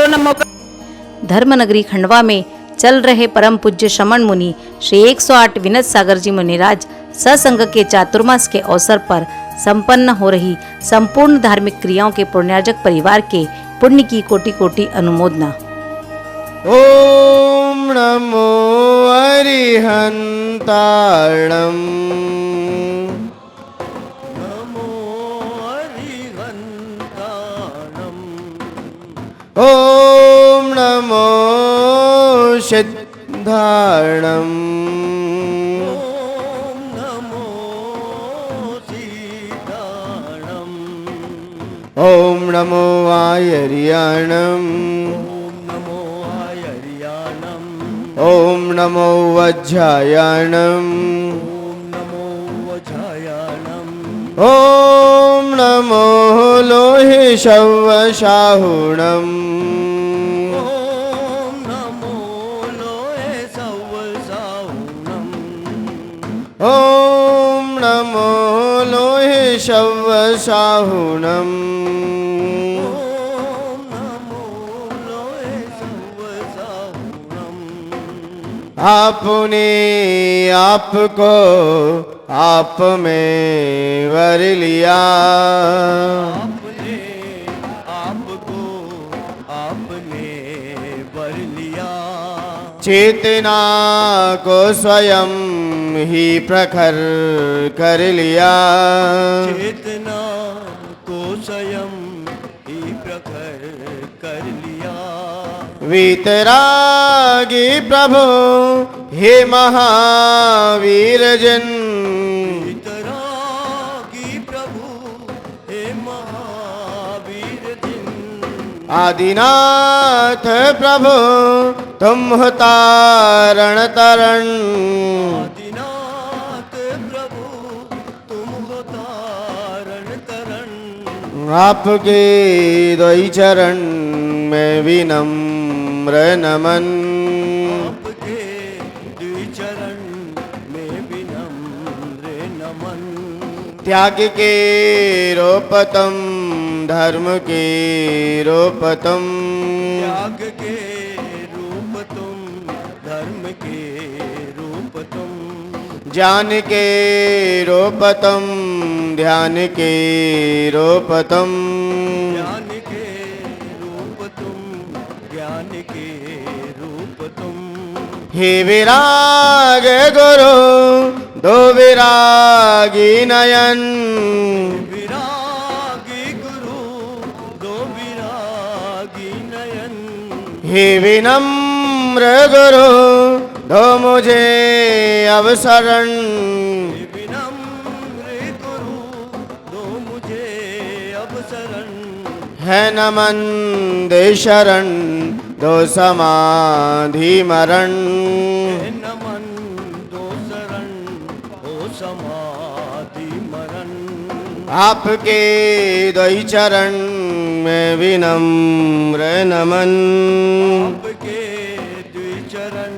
बोलो नमो। धर्मनगरी खंडवा में चल रहे परम पूज्य शमन मुनि श्री 108 विनत सागर जी मुनिराज सत्संग के चातुर्मास के अवसर पर संपन्न हो रही संपूर्ण धार्मिक क्रियाओं के पुण्यार्जक परिवार के पुण्य की कोटि कोटि अनुमोदना। ओम नमो अरिहंताणं नमो अरिहंताणं ओम नमो सिद्धाणं ॐ नमो सीताणं ओम नमो आयर्याणं ॐ नमो आयर्याणं ओम नमो वज्रायाणं ॐ नमो वज्रायाणं ओम नमो लोहिषवशाहुणम् ॐ नमो लोहे सवसाहुणम् ओम नमो लोहिषवशाहुणम् ॐ नमो लोहे सवसाहुणम् आपने आपको आप में वर लिया आपने आपको आपने वर लिया चेतना को स्वयं ही प्रखर कर लिया चेतना को स्वयं ही प्रखर कर लिया वीतरागी प्रभु हे महावीर जन वितरागी प्रभु हे महावीर दिन आदिनाथ प्रभु तुम हो तारण तरण आदिनाथ प्रभु तुम हो तारण तरण आपके दोई चरण में विनम्र नमन आपके द्विचरण में विनम्र नमन त्याग के रोपतम धर्म के रोपतम त्याग के रूप तुम धर्म के रूप तुम ज्ञान के रोपतम ध्यान के रोपतम ज्ञान के रूप तुम ज्ञान के रूप तुम हे विराग गुरु दो विरागी नयन विरागी गुरु दो विरागी नयन हे विनम्र गुरु दो मुझे अवसरण विनम्र गुरु दो मुझे अवसरण है नमन दे शरण दो समाधि मरण हे नमन दो शरण हो समाधि मरण आपके दोई चरण में विनम्र नमन आपके द्विचरण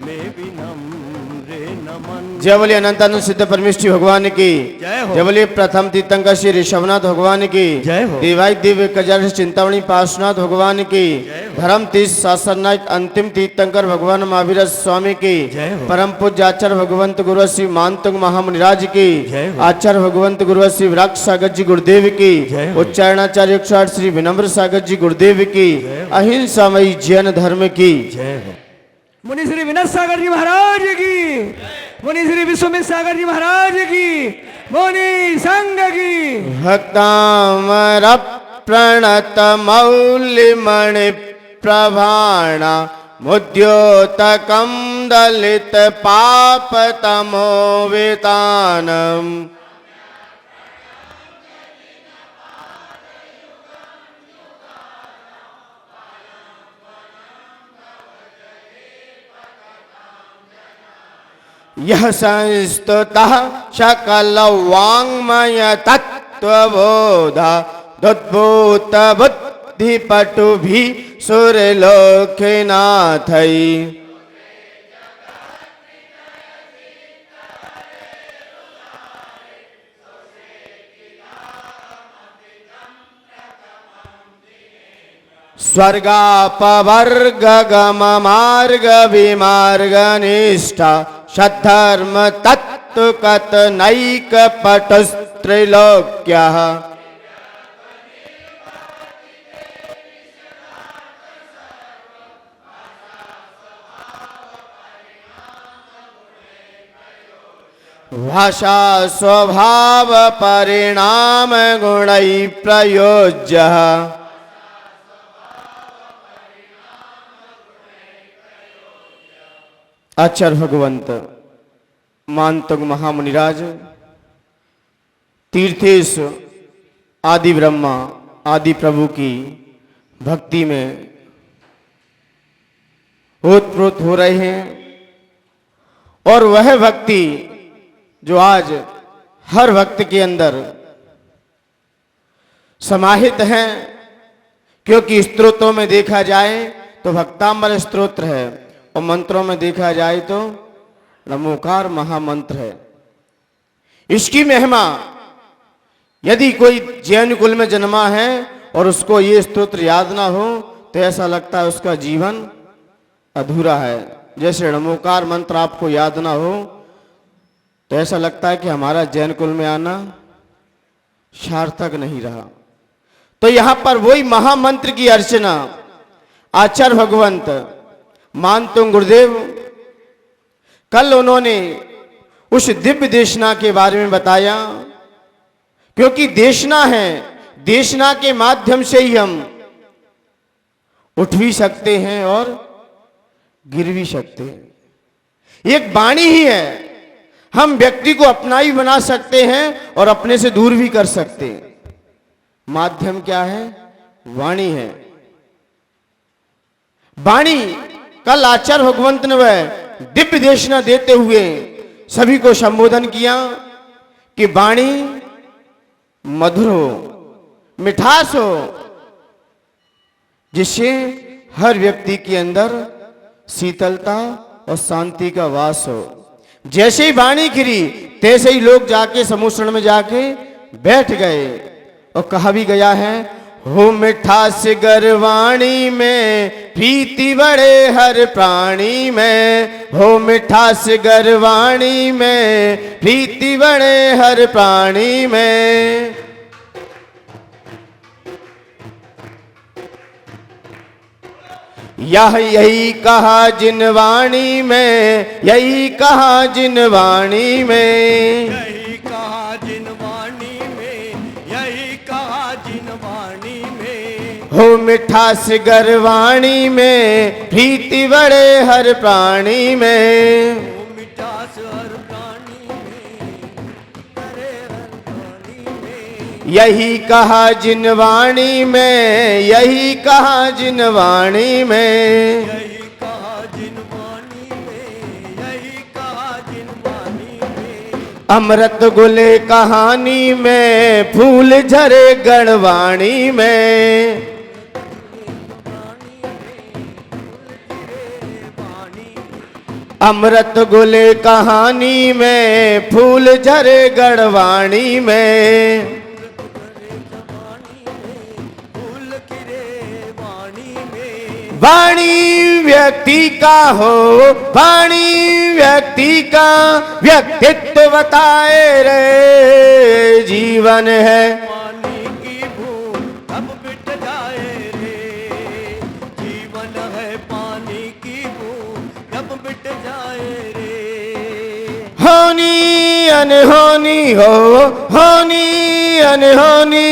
में विनम्र नमन जय बोलिए अनंतानंद सिद्ध परमेष्ठी भगवान की जय हो। जय बोलिए प्रथम तीर्थंकर श्री ऋषभनाथ भगवान की जय हो। दिवाई दिव्य कजर चिंतामणि पार्श्वनाथ भगवान की जय हो। धर्म तीर्थ शासन नायक अंतिम तीर्थंकर भगवान महावीर स्वामी की जय हो। परम पूज्य आचार्य भगवंत गुरु श्री मानतुंग महामुनिराज की जय हो। आचार्य भगवंत गुरु श्री विराट सागर जी गुरुदेव की जय हो। उच्चारणाचार्य 108 श्री विनम्र सागर जी गुरुदेव की अहिंसामयी जैन धर्म की जय हो। मुनि श्री विनत सागर जी महाराज की, मुनि श्री विश्वमित्र सागर जी महाराज की, मुनि संघ की। भक्तामर प्रणत मौलिमणि प्रभाणा मुद्योतकं दलित पापतमोवितानम् यह संस्तुतः सकल वाङ्मय तत्त्वबोधा दुद्भूत बुद्धि पटु भी सुरलोकनाथै स्वर्गापवर्ग गम मार्ग विमार्ग निष्ठा सद्धर्म तत्व कथनैक पटस्त्रिलोक्यः भाषा स्वभाव परिणाम गुणै प्रयोज्य। आचार्य भगवंत मानतुंग महामुनिराज तीर्थेश आदि ब्रह्मा आदि प्रभु की भक्ति में ओतप्रोत हो रहे हैं और वह भक्ति जो आज हर भक्त के अंदर समाहित है, क्योंकि स्तोत्रों में देखा जाए तो भक्तांबर स्तोत्र है और मंत्रों में देखा जाए तो नमोकार महामंत्र है। इसकी महिमा यदि कोई जैन कुल में जन्मा है और उसको ये स्तोत्र याद ना हो तो ऐसा लगता है उसका जीवन अधूरा है। जैसे नमोकार मंत्र आपको याद ना हो तो ऐसा लगता है कि हमारा जैन कुल में आना सार्थक नहीं रहा। तो यहां पर वही महामंत्र की अर्चना आचार्य भगवंत मानतुंग गुरुदेव कल उन्होंने उस दिव्य देशना के बारे में बताया, क्योंकि देशना है, देशना के माध्यम से ही हम उठ भी सकते हैं और गिर भी सकते हैं। एक वाणी ही है, हम व्यक्ति को अपना ही बना सकते हैं और अपने से दूर भी कर सकते हैं। माध्यम क्या है? वाणी है। वाणी कल आचार्य भगवंत ने वह दिव्य देशना देते हुए सभी को संबोधन किया कि वाणी मधुर हो, मिठास हो, जिससे हर व्यक्ति के अंदर शीतलता और शांति का वास हो। जैसे ही वाणी गिरी तैसे ही लोग जाके समुद्र में जाके बैठ गए और कहा भी गया है, हो मिठास गरवाणी में प्रीति बड़े हर प्राणी में, हो मिठास गरवाणी में प्रीति बड़े हर प्राणी में। यही कहा जिन वाणी में, यही कहा जिन वाणी में, यही कहा जिन वाणी में, यही कहा जिन वाणी में। हो मिठास गरवाणी में प्रीति बड़े हर प्राणी में, हो मिठास हर प्राणी में, बड़े हर प्राणी में। यही कहा जिन वाणी में, यही कहा जिन वाणी में। यही कहा जिन वाणी में, यही कहा जिन वाणी में। अमृत गुले कहानी में फूल झरे गणवाणी में, अमृत गुले कहानी में फूल झरे गणवाणी में। वाणी व्यक्ति का हो, वाणी व्यक्ति का व्यक्तित्व बताए रे, जीवन है पानी की बूंद कब मिट जाए रे, जीवन है पानी की बूंद कब मिट जाए रे। होनी अनहोनी हो, होनी अनहोनी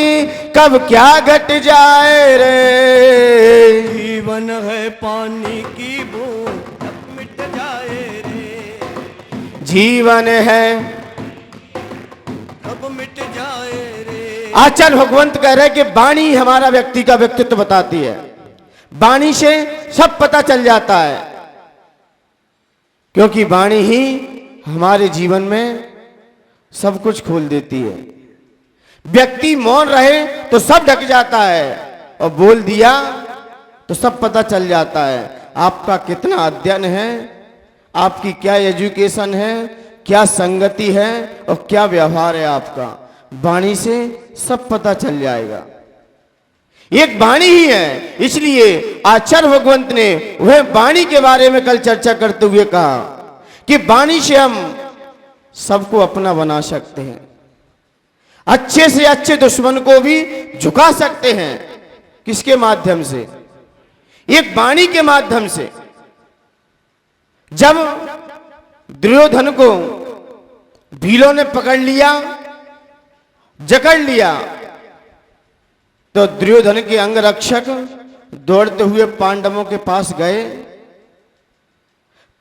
कब क्या घट जाए रे, जीवन है पानी की बूंद कब मिट जाए रे, जीवन है कब मिट जाए रे। आचार्य भगवंत कह रहे कि वाणी हमारा व्यक्ति का व्यक्तित्व बताती है। वाणी से सब पता चल जाता है, क्योंकि वाणी ही हमारे जीवन में सब कुछ खोल देती है। व्यक्ति मौन रहे तो सब ढक जाता है और बोल दिया तो सब पता चल जाता है। आपका कितना अध्ययन है, आपकी क्या एजुकेशन है, क्या संगति है और क्या व्यवहार है आपका, वाणी से सब पता चल जाएगा। एक वाणी ही है। इसलिए आचार्य भगवंत ने वह वाणी के बारे में कल चर्चा करते हुए कहा कि वाणी से हम सबको अपना बना सकते हैं, अच्छे से अच्छे दुश्मन को भी झुका सकते हैं। किसके माध्यम से? एक वाणी के माध्यम से। जब दुर्योधन को भीलों ने पकड़ लिया, जकड़ लिया, तो दुर्योधन के अंगरक्षक दौड़ते हुए पांडवों के पास गए।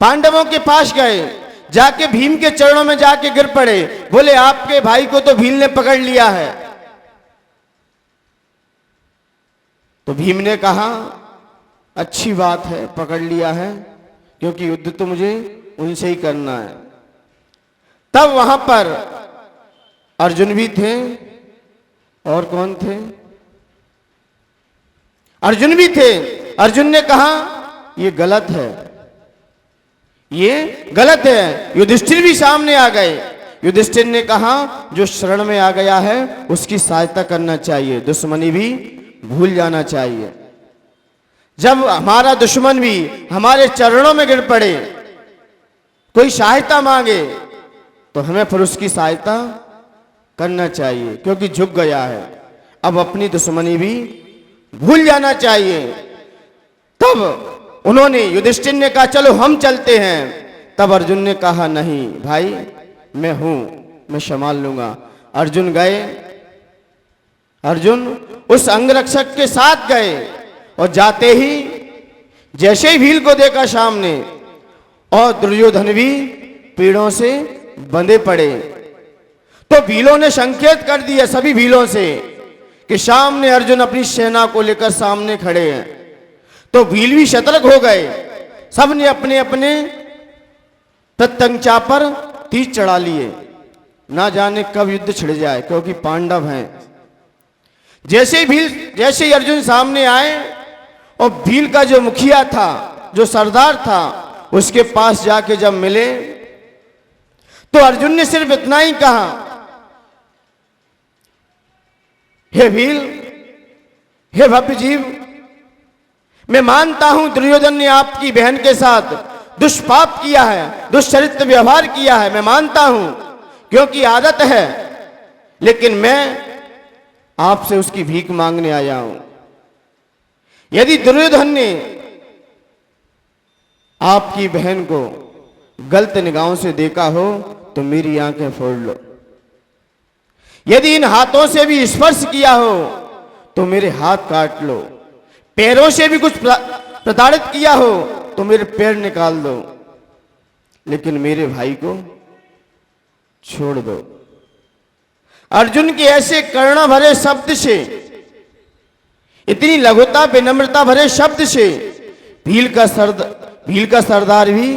पांडवों के पास गए, जाके भीम के चरणों में जाके गिर पड़े, बोले आपके भाई को तो भील ने पकड़ लिया है। तो भीम ने कहा अच्छी बात है, पकड़ लिया है, क्योंकि युद्ध तो मुझे उनसे ही करना है। तब वहां पर अर्जुन भी थे, और कौन थे? अर्जुन भी थे। अर्जुन ने कहा ये गलत है, ये गलत है। युधिष्ठिर भी सामने आ गए। युधिष्ठिर ने कहा जो शरण में आ गया है उसकी सहायता करना चाहिए, दुश्मनी भी भूल जाना चाहिए। जब हमारा दुश्मन भी हमारे चरणों में गिर पड़े, कोई सहायता मांगे, तो हमें फिर उसकी सहायता करना चाहिए, क्योंकि झुक गया है। अब अपनी दुश्मनी भी भूल जाना चाहिए। तब उन्होंने, युधिष्ठिर ने कहा चलो हम चलते हैं। तब अर्जुन ने कहा नहीं भाई, मैं हूं, मैं संभाल लूंगा। अर्जुन गए, अर्जुन उस अंगरक्षक के साथ गए, और जाते ही जैसे ही भील को देखा सामने, और दुर्योधन भी पीड़ों से बंधे पड़े, तो भीलों ने संकेत कर दिया सभी भीलों से कि सामने अर्जुन अपनी सेना को लेकर सामने खड़े हैं। तो भील भी सतर्क हो गए, सबने अपने अपने प्रत्यंचा पर तीर चढ़ा लिए, ना जाने कब युद्ध छिड़ जाए, क्योंकि पांडव हैं। जैसे ही अर्जुन सामने आए, और भील का जो मुखिया था, जो सरदार था, उसके पास जाके जब मिले, तो अर्जुन ने सिर्फ इतना ही कहा, हे भील, हे भव्य जीव, मैं मानता हूं दुर्योधन ने आपकी बहन के साथ दुष्पाप किया है, दुष्चरित्र व्यवहार किया है, मैं मानता हूं, क्योंकि आदत है, लेकिन मैं आपसे उसकी भीख मांगने आया हूं। यदि दुर्योधन ने आपकी बहन को गलत निगाहों से देखा हो तो मेरी आंखें फोड़ लो। यदि इन हाथों से भी स्पर्श किया हो तो मेरे हाथ काट लो। पैरों से भी कुछ प्रताड़ित किया हो तो मेरे पैर निकाल दो, लेकिन मेरे भाई को छोड़ दो। अर्जुन के ऐसे करुणा भरे शब्द से, इतनी लघुता विनम्रता भरे शब्द से भील का सरदार भी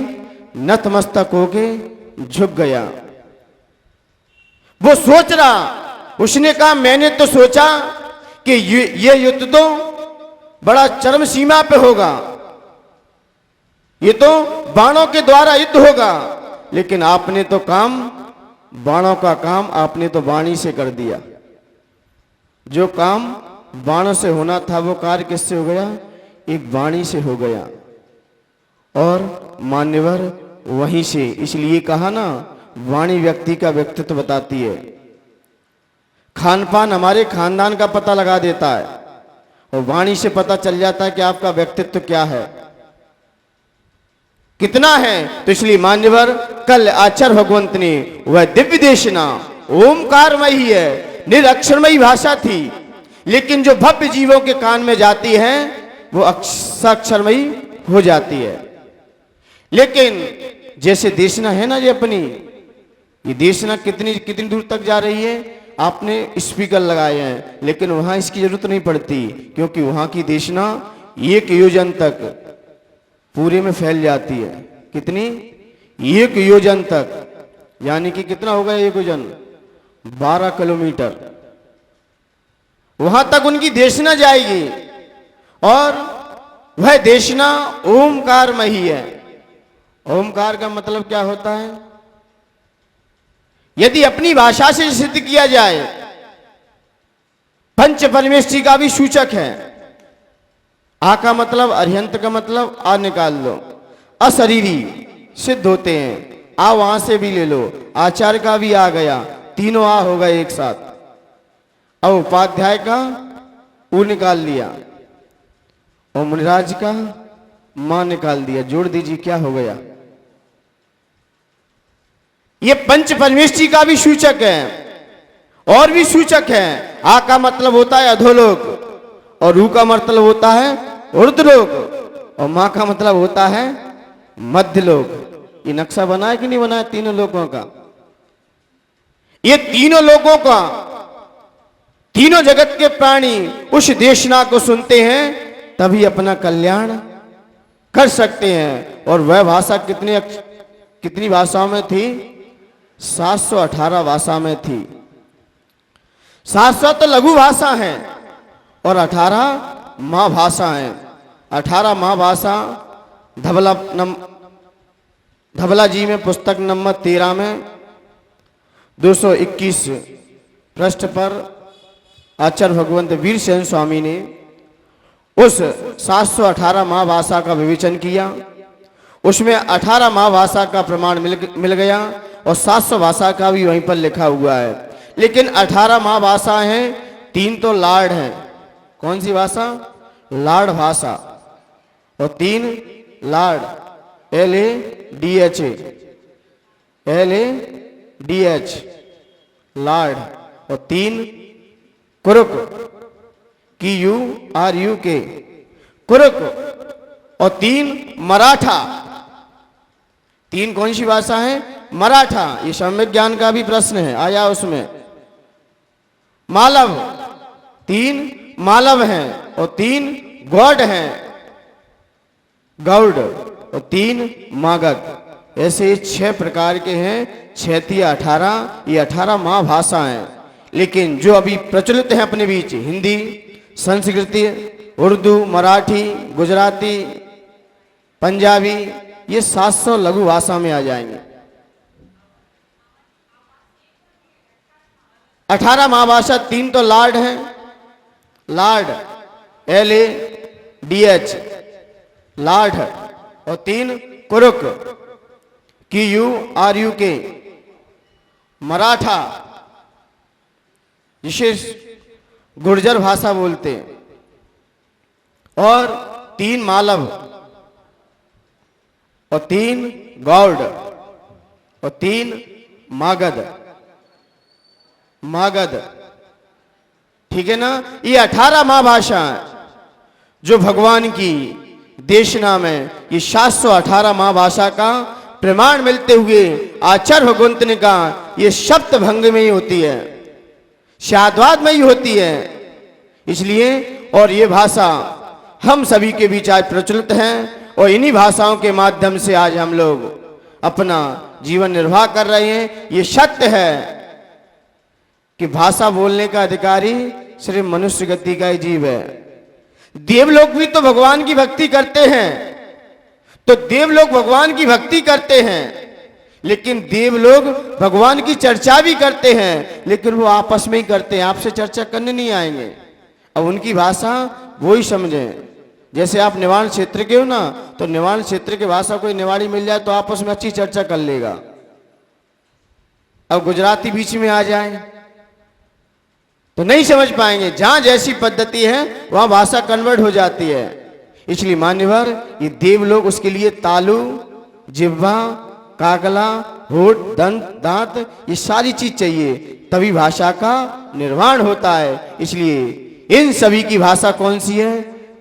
नतमस्तक होके झुक गया। वो सोच रहा, उसने कहा मैंने तो सोचा कि ये युद्ध तो बड़ा चरम सीमा पे होगा, ये तो बाणों के द्वारा युद्ध होगा, लेकिन आपने तो बाणों का काम आपने तो वाणी से कर दिया। जो काम बाणों से होना था वो कार्य किससे हो गया? एक वाणी से हो गया, और मान्यवर वहीं से। इसलिए कहा ना, वाणी व्यक्ति का व्यक्तित्व बताती है। खान पान हमारे खानदान का पता लगा देता है, और वाणी से पता चल जाता है कि आपका व्यक्तित्व क्या है, कितना है। तो इसलिए मान्यवर कल आचार्य भगवंत ने वह दिव्य देशना ओमकारमयी है, निरक्षरमयी भाषा थी, लेकिन जो भव्य जीवों के कान में जाती है वो अक्षरमयी हो जाती है। लेकिन जैसे देशना है ना, ये अपनी ये देशना कितनी दूर तक जा रही है, आपने स्पीकर लगाए हैं, लेकिन वहां इसकी जरूरत नहीं पड़ती, क्योंकि वहां की देशना 1 योजन तक पूरे में फैल जाती है। कितनी? 1 योजन तक, यानी कि कितना होगा 1 योजन? 12 किलोमीटर। वहां तक उनकी देशना जाएगी, और वह देशना ओमकारमयी है। ओमकार का मतलब क्या होता है? यदि अपनी भाषा से सिद्ध किया जाए, पंच परमेष्टि का भी सूचक है। आ का मतलब अरिहंत का मतलब आ निकाल लो, अशरीरी सिद्ध होते हैं। आ वहां से भी ले लो, आचार का भी आ गया, तीनों आ हो गए एक साथ। अब उपाध्याय का ऊ निकाल लिया और मुनिराज का मां निकाल दिया, जोड़ दीजिए क्या हो गया। ये पंच परमेष्टि का भी सूचक है और भी सूचक है। आ का मतलब होता है अधोलोक और रू का मतलब होता है ऊर्ध्वलोक और मां का मतलब होता है मध्यलोक। ये नक्शा बना है कि नहीं बना है तीनों लोकों का? ये तीनों लोकों का, तीनों जगत के प्राणी उस देशना को सुनते हैं तभी अपना कल्याण कर सकते हैं। और वह भाषा कितनी भाषाओं में थी? 718 भाषा में थी। 700 तो लघु भाषा है और 18 महाभाषा है। 18 महाभाषा धबला जी में पुस्तक नंबर 13 में 221 पृष्ठ पर आचार्य भगवंत वीर सेन स्वामी ने उस 718 महाभाषा का विवेचन किया। उसमें 18 महाभाषा का प्रमाण मिल गया और 700 भाषा का भी वहीं पर लिखा हुआ है। लेकिन 18 महाभाषा हैं, 3 तो लाड़ हैं। कौन सी भाषा? लाड़ भाषा। और 3 लाड़, LADH, लाड़। और 3 कुरुक, QRUK, कुरुक। और 3 मराठा। 3 कौन सी भाषा है? मराठा। ये सम्यक ज्ञान का भी प्रश्न है, आया उसमें। मालव, 3 मालव हैं और 3 गौड़ हैं, गौड़। और 3 मागध। ऐसे 6 प्रकार के हैं। 6 18, ये 18 महाभाषा हैं। लेकिन जो अभी प्रचलित हैं अपने बीच, हिंदी, संस्कृति, उर्दू, मराठी, गुजराती, पंजाबी, ये 700 लघु भाषा में आ जाएंगे। 18 महाभाषा, 3 तो लार्ड हैं, लार्ड LADH, लार्ड। और 3 कुरुक, QRUK, मराठा, जिसे गुर्जर भाषा बोलते हैं। और 3 मालव और 3 गौड़ और 3 मागध। ठीक है ना? ये 18 महाभाषा जो भगवान की देशना में ये 718 महाभाषा का प्रमाण मिलते हुए आचार्य भगवंत ने कहा ये शब्द भंग में ही होती है, शाद्वाद में ही होती है। इसलिए और ये भाषा हम सभी के बीच आज प्रचलित है और इन्हीं भाषाओं के माध्यम से आज हम लोग अपना जीवन निर्वाह कर रहे हैं। ये सत्य है कि भाषा बोलने का अधिकारी सिर्फ मनुष्य गति का ही जीव है। देवलोक भी तो भगवान की भक्ति करते हैं, तो देवलोक भगवान की भक्ति करते हैं, लेकिन देवलोग भगवान की चर्चा भी करते हैं, लेकिन वो आपस में ही करते हैं, आपसे चर्चा करने नहीं आएंगे। अब उनकी भाषा वो ही समझें। जैसे आप निवाड़ क्षेत्र के हो ना, तो निवाड़ क्षेत्र की भाषा कोई निवाड़ी मिल जाए तो आपस में अच्छी चर्चा कर लेगा। अब गुजराती बीच में आ जाए तो नहीं समझ पाएंगे। जहां जैसी पद्धति है वहां भाषा कन्वर्ट हो जाती है। इसलिए मान्यवर ये देवलोग उसके लिए तालु, जिह्वा, काकला, होठ, दंत, दांत, ये सारी चीज चाहिए, तभी भाषा का निर्माण होता है। इसलिए इन सभी की भाषा कौन सी है?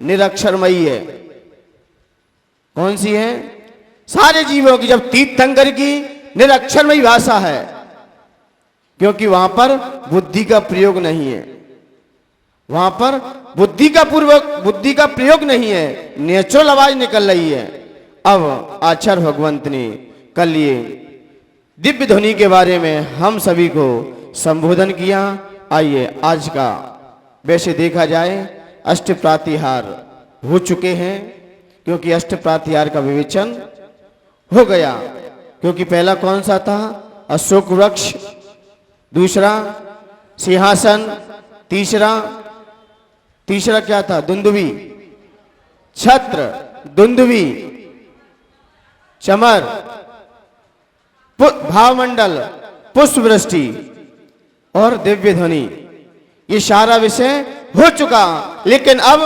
निरक्षरमयी है। कौन सी है? सारे जीवों की, जब तीर्थंकर की निरक्षरमयी भाषा है, क्योंकि वहां पर बुद्धि का प्रयोग नहीं है। वहां पर बुद्धि का प्रयोग नहीं है, नेचुरल आवाज निकल रही है। अब आचार्य भगवंत ने कल ये दिव्य ध्वनि के बारे में हम सभी को संबोधन किया। आइए आज का वैसे देखा जाए अष्ट प्रातिहार हो चुके हैं, क्योंकि अष्ट प्रातिहार का विवेचन हो गया। क्योंकि पहला कौन सा था? अशोक वृक्ष, दूसरा सिंहासन, तीसरा तीसरा क्या था? दुंदुभी, छत्र, दुंदुभी, चमर, भावमंडल, पुष्प वृष्टि और दिव्य ध्वनि। ये सारा विषय हो चुका। लेकिन अब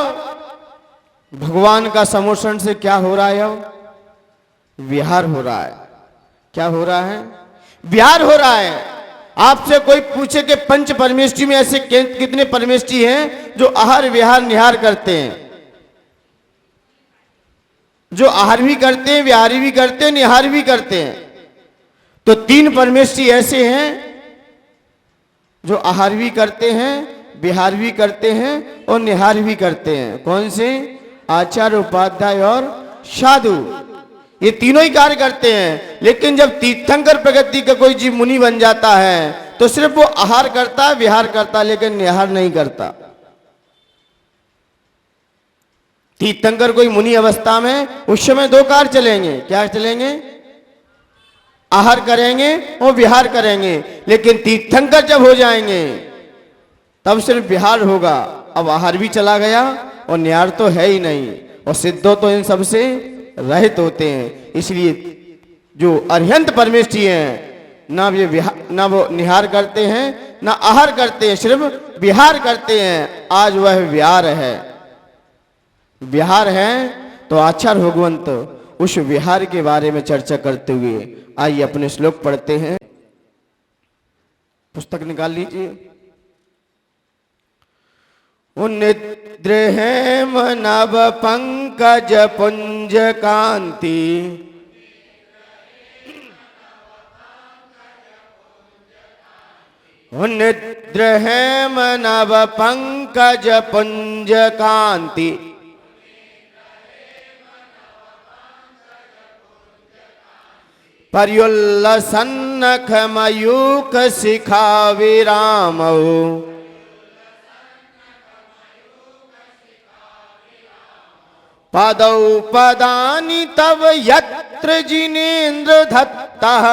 भगवान का समोषण से क्या हो रहा है? अब विहार हो रहा है। क्या हो रहा है? विहार हो रहा है। आपसे कोई पूछे कि पंच परमेष्टि में ऐसे कितने परमेष्टि हैं जो आहार विहार निहार करते हैं, जो आहार भी करते हैं, विहार भी करते हैं, निहार भी करते हैं। तो 3 परमेष्टि ऐसे हैं जो आहार भी करते हैं, विहार भी करते हैं और निहार भी करते हैं। कौन से? आचार्य, उपाध्याय और साधु। ये तीनों ही कार्य करते हैं। लेकिन जब तीर्थंकर प्रगति का कोई जीव मुनि बन जाता है तो सिर्फ वो आहार करता है, विहार करता है, लेकिन निहार नहीं करता। तीर्थंकर कोई मुनि अवस्था में उस समय 2 कार्य चलेंगे। क्या चलेंगे? आहार करेंगे और विहार करेंगे। लेकिन तीर्थंकर जब हो जाएंगे तब सिर्फ विहार होगा। अब आहार भी चला गया और निहार तो है ही नहीं। और सिद्धो तो इन सबसे रहित होते हैं। इसलिए जो अरिहंत परमेष्टि हैं, ना ना वो निहार करते हैं, ना आहार करते हैं, सिर्फ विहार करते हैं। आज वह विहार है। विहार है तो आचार्य भगवंत उस विहार के बारे में चर्चा करते हुए आइए अपने श्लोक पढ़ते हैं। पुस्तक निकाल लीजिए। उन्निद्र हेम नव पंकज पुंज कांति, उन्निद्र हेम नव पंकज पुंज कांति, पर्युल्लसन्नख मयूख शिखा विरामौ, पदौ पदानि तव यत्र जिनेन्द्र धत्तः,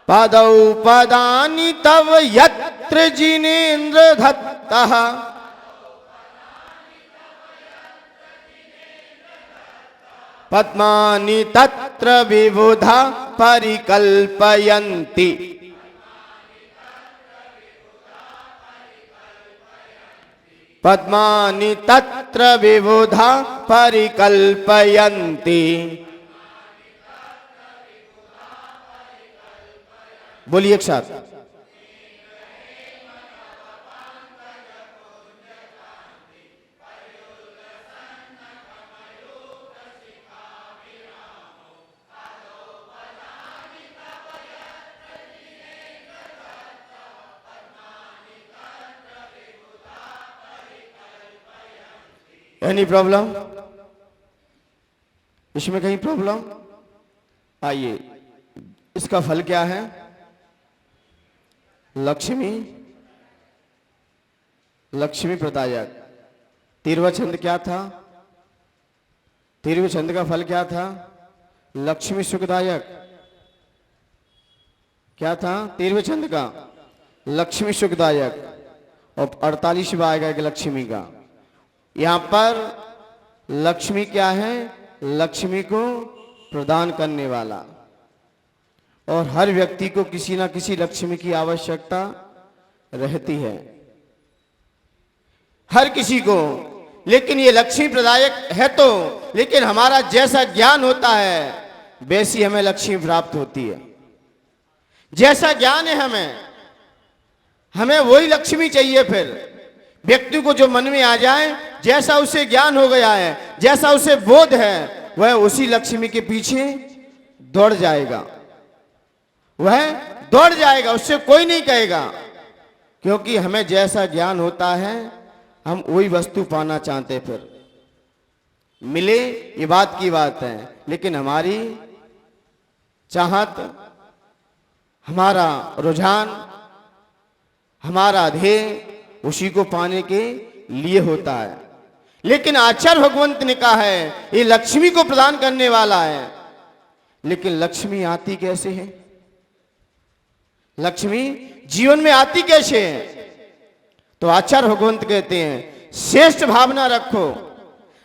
पदौ पदानि तव यत्र जिनेन्द्र धत्तः, पद्मानि तत्र विबुधा परिकल्पयन्ति, पद्मानि तत्र विबुधा परिकल्पयन्ति। बोलिए एक साथ। Any problem? इसमें कहीं प्रॉब्लम? आइए, इसका फल क्या है? लक्ष्मी, लक्ष्मी प्रदायक। 13वां छंद क्या था? 13वें छंद का फल क्या था? लक्ष्मी सुखदायक। क्या था 13वें छंद का? लक्ष्मी सुखदायक। और 48वां आएगा कि लक्ष्मी का। यहां पर लक्ष्मी क्या है? लक्ष्मी को प्रदान करने वाला। और हर व्यक्ति को किसी ना किसी लक्ष्मी की आवश्यकता रहती है, हर किसी को। लेकिन ये लक्ष्मी प्रदायक है तो, लेकिन हमारा जैसा ज्ञान होता है वैसी हमें लक्ष्मी प्राप्त होती है। जैसा ज्ञान है हमें वही लक्ष्मी चाहिए। फिर व्यक्ति को जो मन में आ जाए, जैसा उसे ज्ञान हो गया है, जैसा उसे बोध है, वह उसी लक्ष्मी के पीछे दौड़ जाएगा। वह दौड़ जाएगा, उससे कोई नहीं कहेगा। क्योंकि हमें जैसा ज्ञान होता है हम वही वस्तु पाना चाहते। फिर मिले ये बात की बात है, लेकिन हमारी चाहत, हमारा रुझान, हमारा ध्येय उसी को पाने के लिए होता है। लेकिन आचार्य भगवंत ने कहा है ये लक्ष्मी को प्रदान करने वाला है। लेकिन लक्ष्मी आती कैसे है? लक्ष्मी जीवन में आती कैसे है? तो आचार्य भगवंत कहते हैं श्रेष्ठ भावना रखो,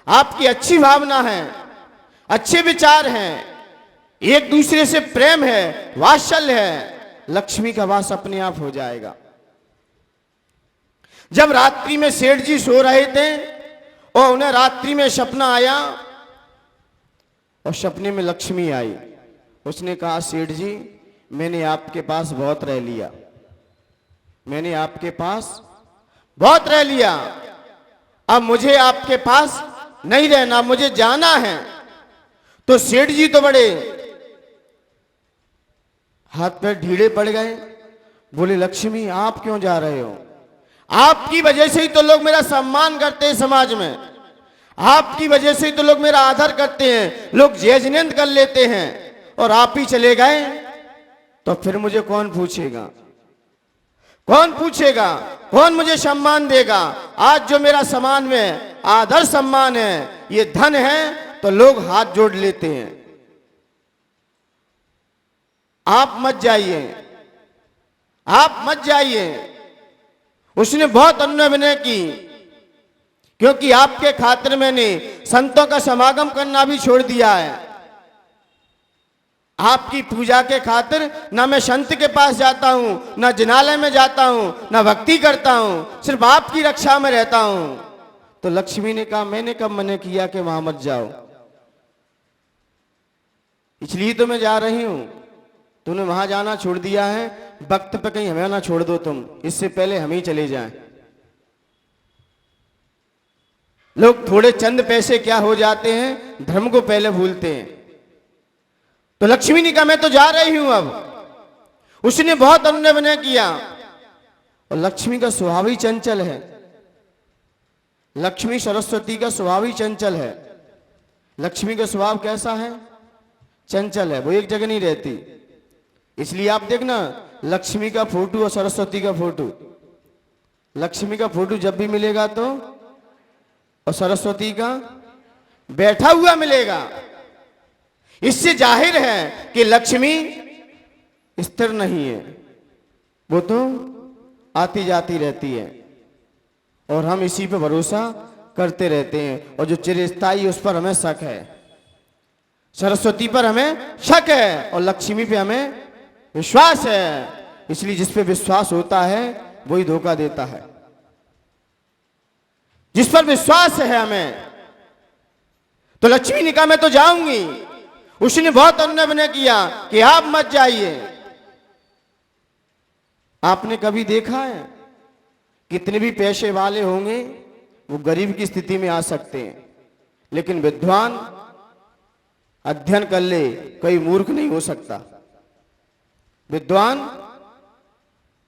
आपकी अच्छी भावना है, अच्छे विचार हैं, एक दूसरे से प्रेम है, वात्सल्य है, लक्ष्मी का वास अपने आप हो जाएगा। जब रात्रि में सेठ जी सो रहे थे और उन्हें रात्रि में सपना आया और सपने में लक्ष्मी आई। उसने कहा सेठ जी मैंने आपके पास बहुत रह लिया, मैंने आपके पास बहुत रह लिया, अब मुझे आपके पास नहीं रहना, मुझे जाना है। तो सेठ जी तो बड़े हाथ पैर ढीले पड़ गए, बोले लक्ष्मी आप क्यों जा रहे हो? आपकी वजह से ही तो लोग मेरा सम्मान करते हैं समाज में, आपकी वजह से ही तो लोग मेरा आदर करते हैं, लोग जयजनंद कर लेते हैं, और आप ही चले गए तो फिर मुझे कौन पूछेगा, कौन पूछेगा, कौन मुझे सम्मान देगा? आज जो मेरा समाज में आदर सम्मान है, ये धन है, तो लोग हाथ जोड़ लेते हैं। आप मत जाइए, आप मत जाइए। उसने बहुत अनुनय विनय की, क्योंकि आपके खातिर मैंने संतों का समागम करना भी छोड़ दिया है। आपकी पूजा के खातिर ना मैं संत के पास जाता हूं, ना जिनालय में जाता हूं, ना भक्ति करता हूं, सिर्फ आपकी रक्षा में रहता हूं। तो लक्ष्मी ने कहा मैंने कब मना किया कि वहां मत जाओ, इसलिए तो मैं जा रही हूं। तूने वहां जाना छोड़ दिया है, वक्त पे कहीं हमें ना छोड़ दो तुम, इससे पहले हम ही चले जाएं। लोग थोड़े चंद पैसे क्या हो जाते हैं, धर्म को पहले भूलते हैं। तो लक्ष्मी ने कहा मैं तो जा रही हूं अब। उसने बहुत अनुनय विनय किया, और लक्ष्मी का स्वभाव ही चंचल है, लक्ष्मी सरस्वती का स्वभाव ही चंचल है। लक्ष्मी का स्वभाव कैसा है? चंचल है, वो एक जगह नहीं रहती। इसलिए आप देखना लक्ष्मी का फोटो और सरस्वती का फोटो, लक्ष्मी का फोटो जब भी मिलेगा तो, और सरस्वती का बैठा हुआ मिलेगा। इससे जाहिर है कि लक्ष्मी स्थिर नहीं है, वो तो आती जाती रहती है, और हम इसी पे भरोसा करते रहते हैं। और जो चिरस्थायी उस पर हमें शक है, सरस्वती पर हमें शक है, और लक्ष्मी पे हमें विश्वास है। इसलिए जिस पे विश्वास होता है वही धोखा देता है। जिस पर विश्वास है हमें, तो लक्ष्मी ने कहा मैं तो जाऊंगी। उसने बहुत अनुनय विनय किया कि आप मत जाइए। आपने कभी देखा है कितने भी पैसे वाले होंगे वो गरीब की स्थिति में आ सकते हैं, लेकिन विद्वान अध्ययन कर ले कोई मूर्ख नहीं हो सकता। विद्वान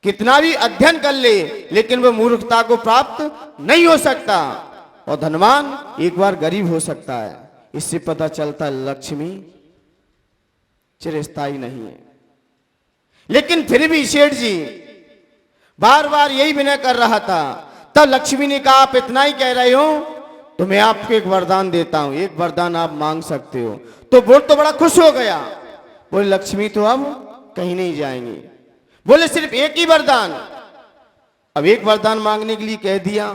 कितना भी अध्ययन कर ले, लेकिन वह मूर्खता को प्राप्त नहीं हो सकता। और धनवान एक बार गरीब हो सकता है। इससे पता चलता है लक्ष्मी चिरस्थायी नहीं है। लेकिन फिर भी सेठ जी बार बार यही विनय कर रहा था। तब लक्ष्मी ने कहा आप इतना ही कह रहे हो तो मैं आपको एक वरदान देता हूं, एक वरदान आप मांग सकते हो। तो बोल तो बड़ा खुश हो गया, बोले लक्ष्मी तो अब कहीं नहीं जाएंगी, बोले सिर्फ एक ही वरदान। अब एक वरदान मांगने के लिए कह दिया।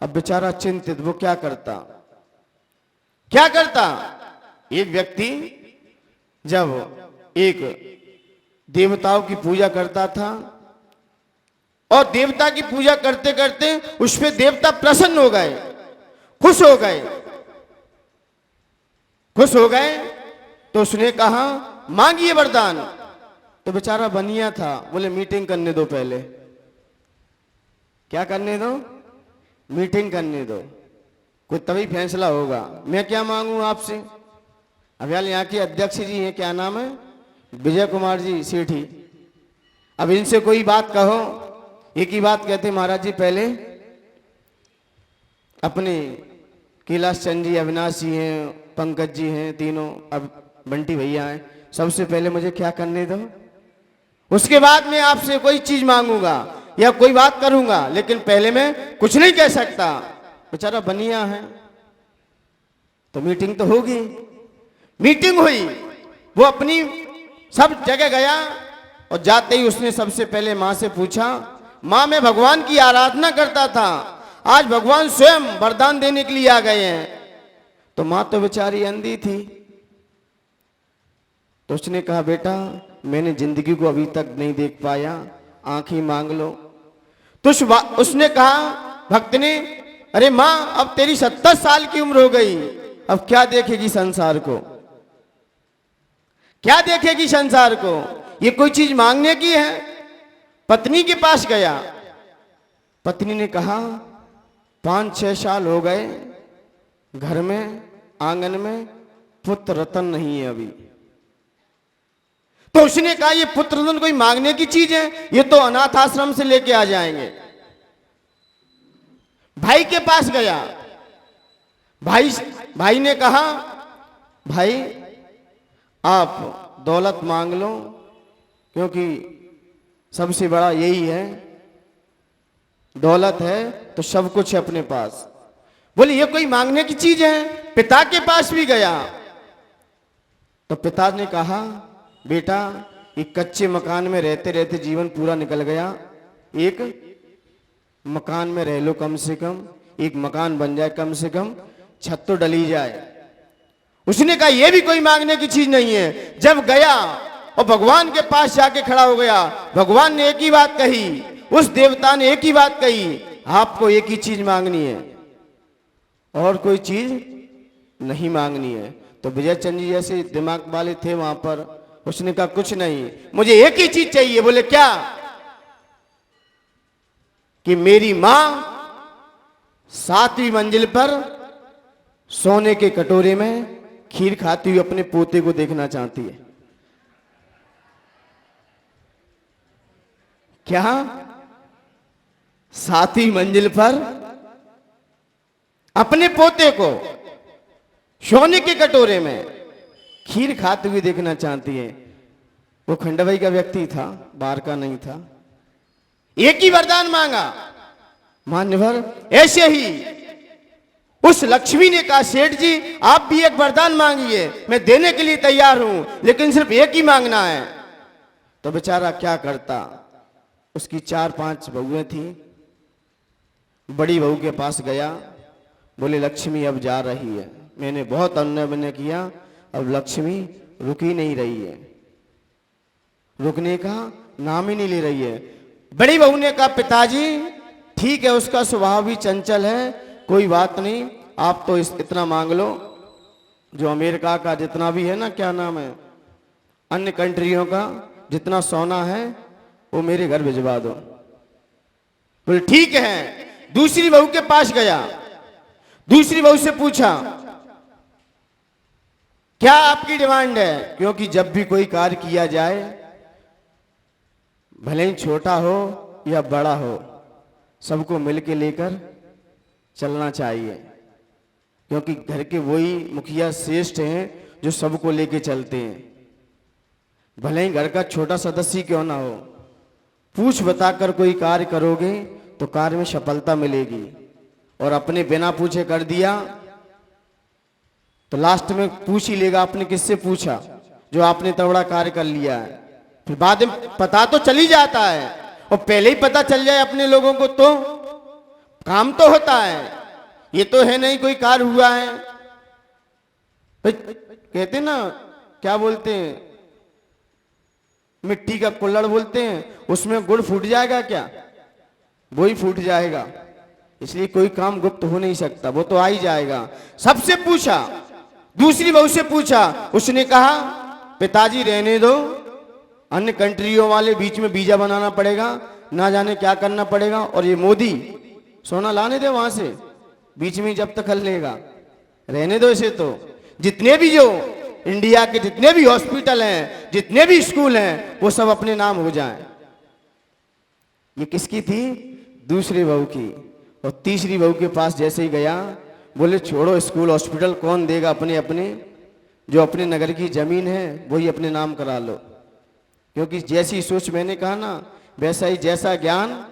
अब बेचारा चिंतित, वो क्या करता, क्या करता। एक व्यक्ति जब एक देवताओं की पूजा करता था, और देवता की पूजा करते करते उस पे देवता प्रसन्न हो गए, खुश हो गए, खुश हो गए। तो उसने कहा मांगिए वरदान। तो बेचारा बनिया था, बोले मीटिंग करने दो पहले। क्या करने दो? मीटिंग करने दो, कोई तभी फैसला होगा। मैं क्या मांगू आपसे? अब यार यहाँ के अध्यक्ष जी हैं, क्या नाम है, विजय कुमार जी सेठी। अब इनसे कोई बात कहो, एक ही बात कहते महाराज जी पहले अपने कैलाश चंद जी, अविनाश जी हैं, पंकज जी हैं, तीनों, अब बंटी भैया हैं, सबसे पहले मुझे क्या करने दो, उसके बाद मैं आपसे कोई चीज मांगूंगा या कोई बात करूंगा, लेकिन पहले मैं कुछ नहीं कह सकता। बेचारा बनिया है। तो मीटिंग तो होगी। मीटिंग हुई, वो अपनी सब जगह गया, और जाते ही उसने सबसे पहले माँ से पूछा, माँ मैं भगवान की आराधना करता था, आज भगवान स्वयं वरदान देने के लिए आ गए हैं। तो माँ तो बेचारी अंधी थी। तो उसने कहा, बेटा मैंने जिंदगी को अभी तक नहीं देख पाया, आंखें मांग लो। तो उसने कहा, भक्त ने, अरे माँ अब तेरी 70 साल की उम्र हो गई, अब क्या देखेगी संसार को, क्या देखेगी संसार को, ये कोई चीज मांगने की है। पत्नी के पास गया। पत्नी ने कहा, 5-6 साल हो गए घर में आंगन में पुत्र रतन नहीं है अभी। तो उसने कहा, ये पुत्र रतन कोई मांगने की चीज है, ये तो अनाथ आश्रम से लेके आ जाएंगे। भाई के पास गया। भाई ने कहा, भाई आप दौलत मांग लो, क्योंकि सबसे बड़ा यही है, दौलत है तो सब कुछ है अपने पास। बोले ये कोई मांगने की चीज है। पिता के पास भी गया। तो पिता ने कहा, बेटा एक कच्चे मकान में रहते रहते जीवन पूरा निकल गया, एक मकान में रह लो कम से कम, एक मकान बन जाए कम से कम, छत तो डली जाए। उसने कहा यह भी कोई मांगने की चीज नहीं है। जब गया और भगवान के पास जाके खड़ा हो गया, भगवान ने एक ही बात कही, उस देवता ने एक ही बात कही, आपको एक ही चीज मांगनी है और कोई चीज नहीं मांगनी है। तो विजय चंद जी जैसे दिमाग वाले थे वहां पर, उसने कहा कुछ नहीं, मुझे एक ही चीज चाहिए। बोले क्या? कि मेरी मां 7वीं मंजिल पर सोने के कटोरे में खीर खाती हुई अपने पोते को देखना चाहती है। क्या? 7वीं मंजिल पर अपने पोते को सोने के कटोरे में खीर खाते हुए देखना चाहती है। वो खंडवाई का व्यक्ति था, बाहर का नहीं था। एक ही वरदान मांगा, मान्यवर। ऐसे ही उस लक्ष्मी ने कहा, सेठ जी आप भी एक वरदान मांगिए, मैं देने के लिए तैयार हूं, लेकिन सिर्फ एक ही मांगना है। तो बेचारा क्या करता, उसकी 4-5 बहुएं थी। बड़ी बहू के पास गया, बोले लक्ष्मी अब जा रही है, मैंने बहुत अन्याय किया, अब लक्ष्मी रुक ही नहीं रही है, रुकने का नाम ही नहीं ले रही है। बड़ी बहू ने कहा, पिताजी ठीक है, उसका स्वभाव भी चंचल है, कोई बात नहीं, आप तो इतना मांग लो, जो अमेरिका का जितना भी है ना, क्या नाम है, अन्य कंट्रियों का जितना सोना है वो मेरे घर भिजवा दो। बोले ठीक है। दूसरी बहू के पास गया, दूसरी बहू से पूछा, क्या आपकी डिमांड है? क्योंकि जब भी कोई कार्य किया जाए, भले ही छोटा हो या बड़ा हो, सबको मिलके लेकर चलना चाहिए, क्योंकि घर के वही मुखिया श्रेष्ठ हैं जो सबको लेके चलते हैं। भले ही घर का छोटा सदस्य क्यों ना हो, पूछ बताकर कोई कार्य करोगे तो कार्य में सफलता मिलेगी। और अपने बिना पूछे कर दिया तो लास्ट में पूछ ही लेगा, आपने किससे पूछा, जो आपने तगड़ा कार्य कर लिया है। फिर बाद में पता तो चल ही जाता है, और पहले ही पता चल जाए अपने लोगों को तो काम तो होता है। ये तो है नहीं कोई कार्य हुआ है, कहते ना, क्या बोलते हैं, मिट्टी का कुल्हड़ बोलते हैं, उसमें गुड़ फूट जाएगा क्या? वो ही फूट जाएगा। इसलिए कोई काम गुप्त हो नहीं सकता, वो तो आ ही जाएगा। सबसे पूछा, दूसरी बहू से पूछा, उसने कहा पिताजी रहने दो, अन्य कंट्रियों वाले बीच में वीजा बनाना पड़ेगा, ना जाने क्या करना पड़ेगा, और ये मोदी सोना लाने दे वहां से, बीच में जब तक हल लेगा, रहने दो इसे। तो जितने भी जो इंडिया के जितने भी हॉस्पिटल हैं, जितने भी स्कूल हैं, वो सब अपने नाम हो जाएं। ये किसकी थी? दूसरी बहू की। और तीसरी बहू के पास जैसे ही गया, बोले छोड़ो स्कूल हॉस्पिटल, कौन देगा, अपने अपने जो अपने नगर की जमीन है वही अपने नाम करा लो। क्योंकि जैसी सोच मैंने कहा ना, वैसा ही जैसा ज्ञान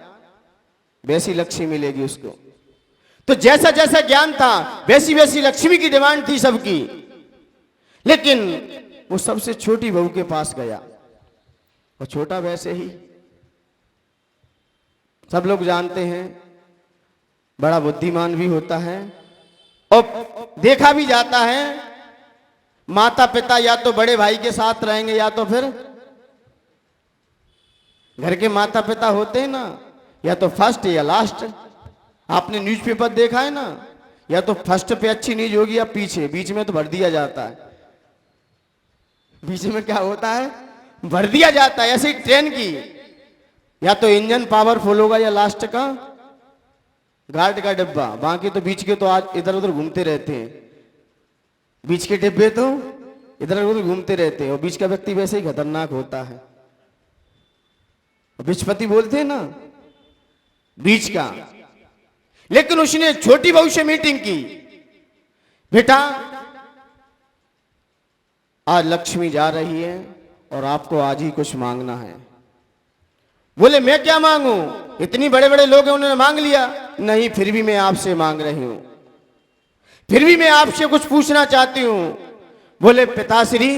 वैसी लक्ष्मी मिलेगी उसको। तो जैसा जैसा ज्ञान था वैसी वैसी लक्ष्मी की डिमांड थी सबकी। लेकिन वो सबसे छोटी बहू के पास गया, और छोटा वैसे ही। सब लोग जानते हैं बड़ा बुद्धिमान भी होता है और देखा भी जाता है माता पिता या तो बड़े भाई के साथ रहेंगे या तो फिर घर के माता पिता होते हैं ना, या तो फर्स्ट या लास्ट। आपने न्यूज़पेपर देखा है ना, या तो फर्स्ट पे अच्छी न्यूज होगी या पीछे, बीच में तो भर दिया जाता है। बीच में क्या होता है, भर दिया जाता है। ऐसे ट्रेन की या तो इंजन पावरफुल होगा या लास्ट का गार्ड का डिब्बा, बाकी तो बीच के तो आज इधर उधर घूमते रहते हैं। बीच के डिब्बे तो इधर उधर घूमते रहते हैं और बीच का व्यक्ति वैसे ही खतरनाक होता है। विस्पति बोलते हैं ना बीच का। लेकिन उसने छोटी बहू से मीटिंग की, बेटा आज लक्ष्मी जा रही है और आपको आज ही कुछ मांगना है। बोले मैं क्या मांगू, इतनी बड़े बड़े लोग हैं उन्होंने मांग लिया। नहीं, फिर भी मैं आपसे मांग रही हूं, फिर भी मैं आपसे कुछ पूछना चाहती हूं। बोले पिताश्री,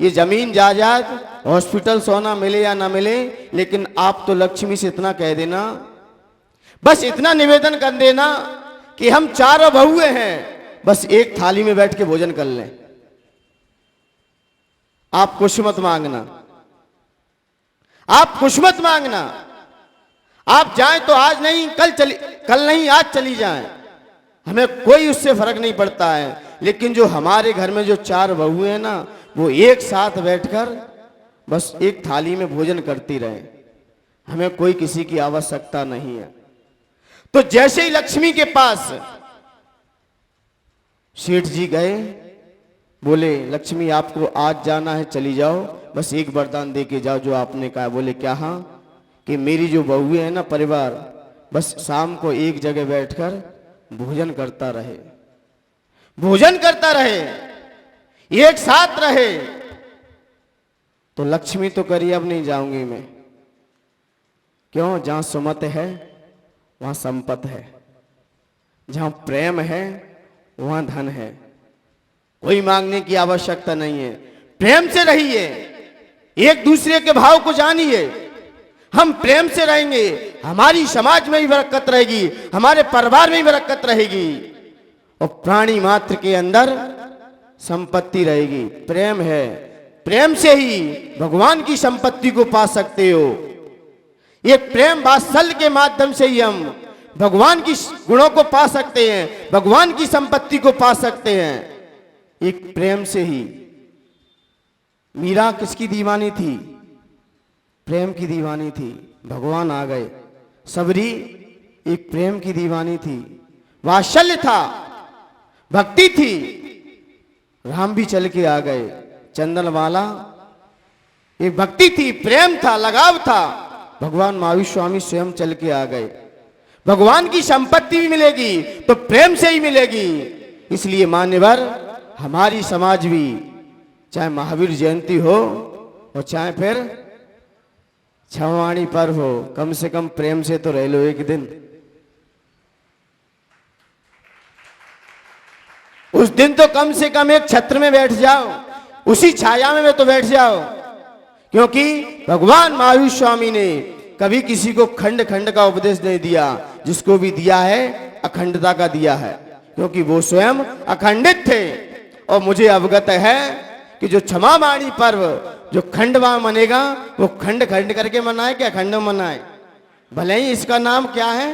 ये जमीन जायदाद हॉस्पिटल सोना मिले या ना मिले, लेकिन आप तो लक्ष्मी से इतना कह देना, बस इतना निवेदन कर देना कि हम चारों बहुए हैं, बस एक थाली में बैठ के भोजन कर लें। आप कुछ मत मांगना, आप कुछ मत मांगना। आप जाएं तो आज नहीं कल नहीं आज चली जाएं, हमें कोई उससे फर्क नहीं पड़ता है। लेकिन जो हमारे घर में जो चार बहुएं हैं ना, वो एक साथ बैठकर बस एक थाली में भोजन करती रहे, हमें कोई किसी की आवश्यकता नहीं है। तो जैसे ही लक्ष्मी के पास सेठ जी गए, बोले लक्ष्मी आपको आज जाना है, चली जाओ, बस एक वरदान दे के जाओ जो आपने कहा। बोले क्या? हाँ, कि मेरी जो बहुएं है ना परिवार, बस शाम को एक जगह बैठकर भोजन करता रहे, भोजन करता रहे, एक साथ रहे। तो लक्ष्मी तो करी अब नहीं जाऊंगी मैं। क्यों? जहां सुमत है वहां संपत है, जहां प्रेम है वहां धन है। कोई मांगने की आवश्यकता नहीं है। प्रेम से रहिए, एक दूसरे के भाव को जानिए। हम प्रेम से रहेंगे, हमारी समाज में भी बरकत रहेगी, हमारे परिवार में भी बरकत रहेगी और प्राणी मात्र के अंदर संपत्ति रहेगी। प्रेम है, प्रेम से ही भगवान की संपत्ति को पा सकते हो। ये प्रेम वात्सल्य के माध्यम से ही हम भगवान की गुणों को पा सकते हैं, भगवान की संपत्ति को पा सकते हैं। एक प्रेम से ही। मीरा किसकी दीवानी थी? प्रेम की दीवानी थी। भगवान आ गए। सबरी एक प्रेम की दीवानी थी, वात्सल्य था, भक्ति थी। राम भी चल के आ गए। चंदनवाला एक भक्ति थी, प्रेम था, लगाव था। भगवान महावीर स्वामी स्वयं चल के आ गए। भगवान की संपत्ति भी मिलेगी तो प्रेम से ही मिलेगी। इसलिए मान्यवर, हमारी समाज भी चाहे महावीर जयंती हो और चाहे फिर क्षमावाणी पर्व हो, कम से कम प्रेम से तो रह लो एक दिन। उस दिन तो कम से कम एक छत्र में बैठ जाओ, उसी छाया में तो बैठ जाओ। क्योंकि भगवान महावीर स्वामी ने कभी किसी को खंड खंड का उपदेश नहीं दिया, जिसको भी दिया है अखंडता का दिया है, क्योंकि वो स्वयं अखंडित थे। और मुझे अवगत है कि जो क्षमावाणी पर्व जो खंडवा मनेगा वो खंड खंड करके मनाए क्या खंड मनाए। भले ही इसका नाम क्या है,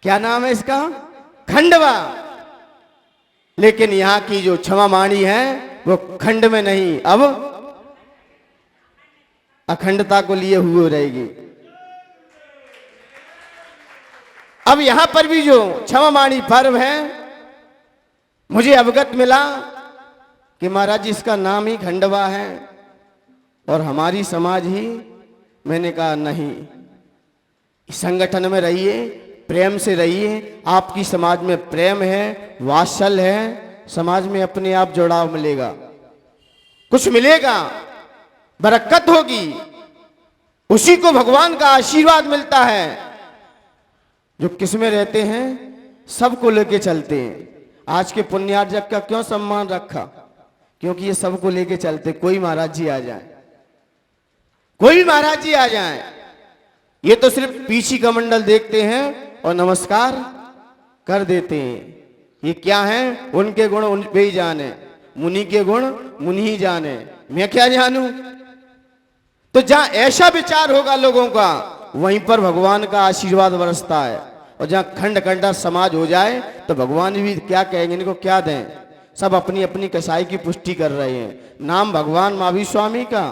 क्या नाम है इसका? खंडवा। लेकिन यहां की जो क्षमावाणी है वो खंड में नहीं, अब अखंडता को लिए हुए रहेगी। अब यहां पर भी जो क्षमावाणी पर्व है, मुझे अवगत मिला कि महाराज जी इसका नाम ही खंडवा है और हमारी समाज ही। मैंने कहा नहीं, संगठन में रहिए, प्रेम से रहिए। आपकी समाज में प्रेम है, वात्सल्य है, समाज में अपने आप जुड़ाव मिलेगा, कुछ मिलेगा, बरकत होगी। उसी को भगवान का आशीर्वाद मिलता है। जो किसमें रहते हैं सबको लेके चलते हैं। आज के पुण्यार्जक का क्यों सम्मान रखा? क्योंकि ये सबको लेके चलते, कोई महाराज जी आ जाए कोई भी महाराज जी आ जाएं, ये तो सिर्फ पीछी कमंडल देखते हैं और नमस्कार कर देते हैं। ये क्या है? उनके गुण उन पे ही जाने, मुनि के गुण मुनि ही जाने, मैं क्या जानूं। तो जहां ऐसा विचार होगा लोगों का, वहीं पर भगवान का आशीर्वाद बरसता है। और जहां खंड खंडा समाज हो जाए तो भगवान भी क्या कहेंगे, इनको क्या दें। सब अपनी अपनी कसाई की पुष्टि कर रहे हैं, नाम भगवान महावीर स्वामी का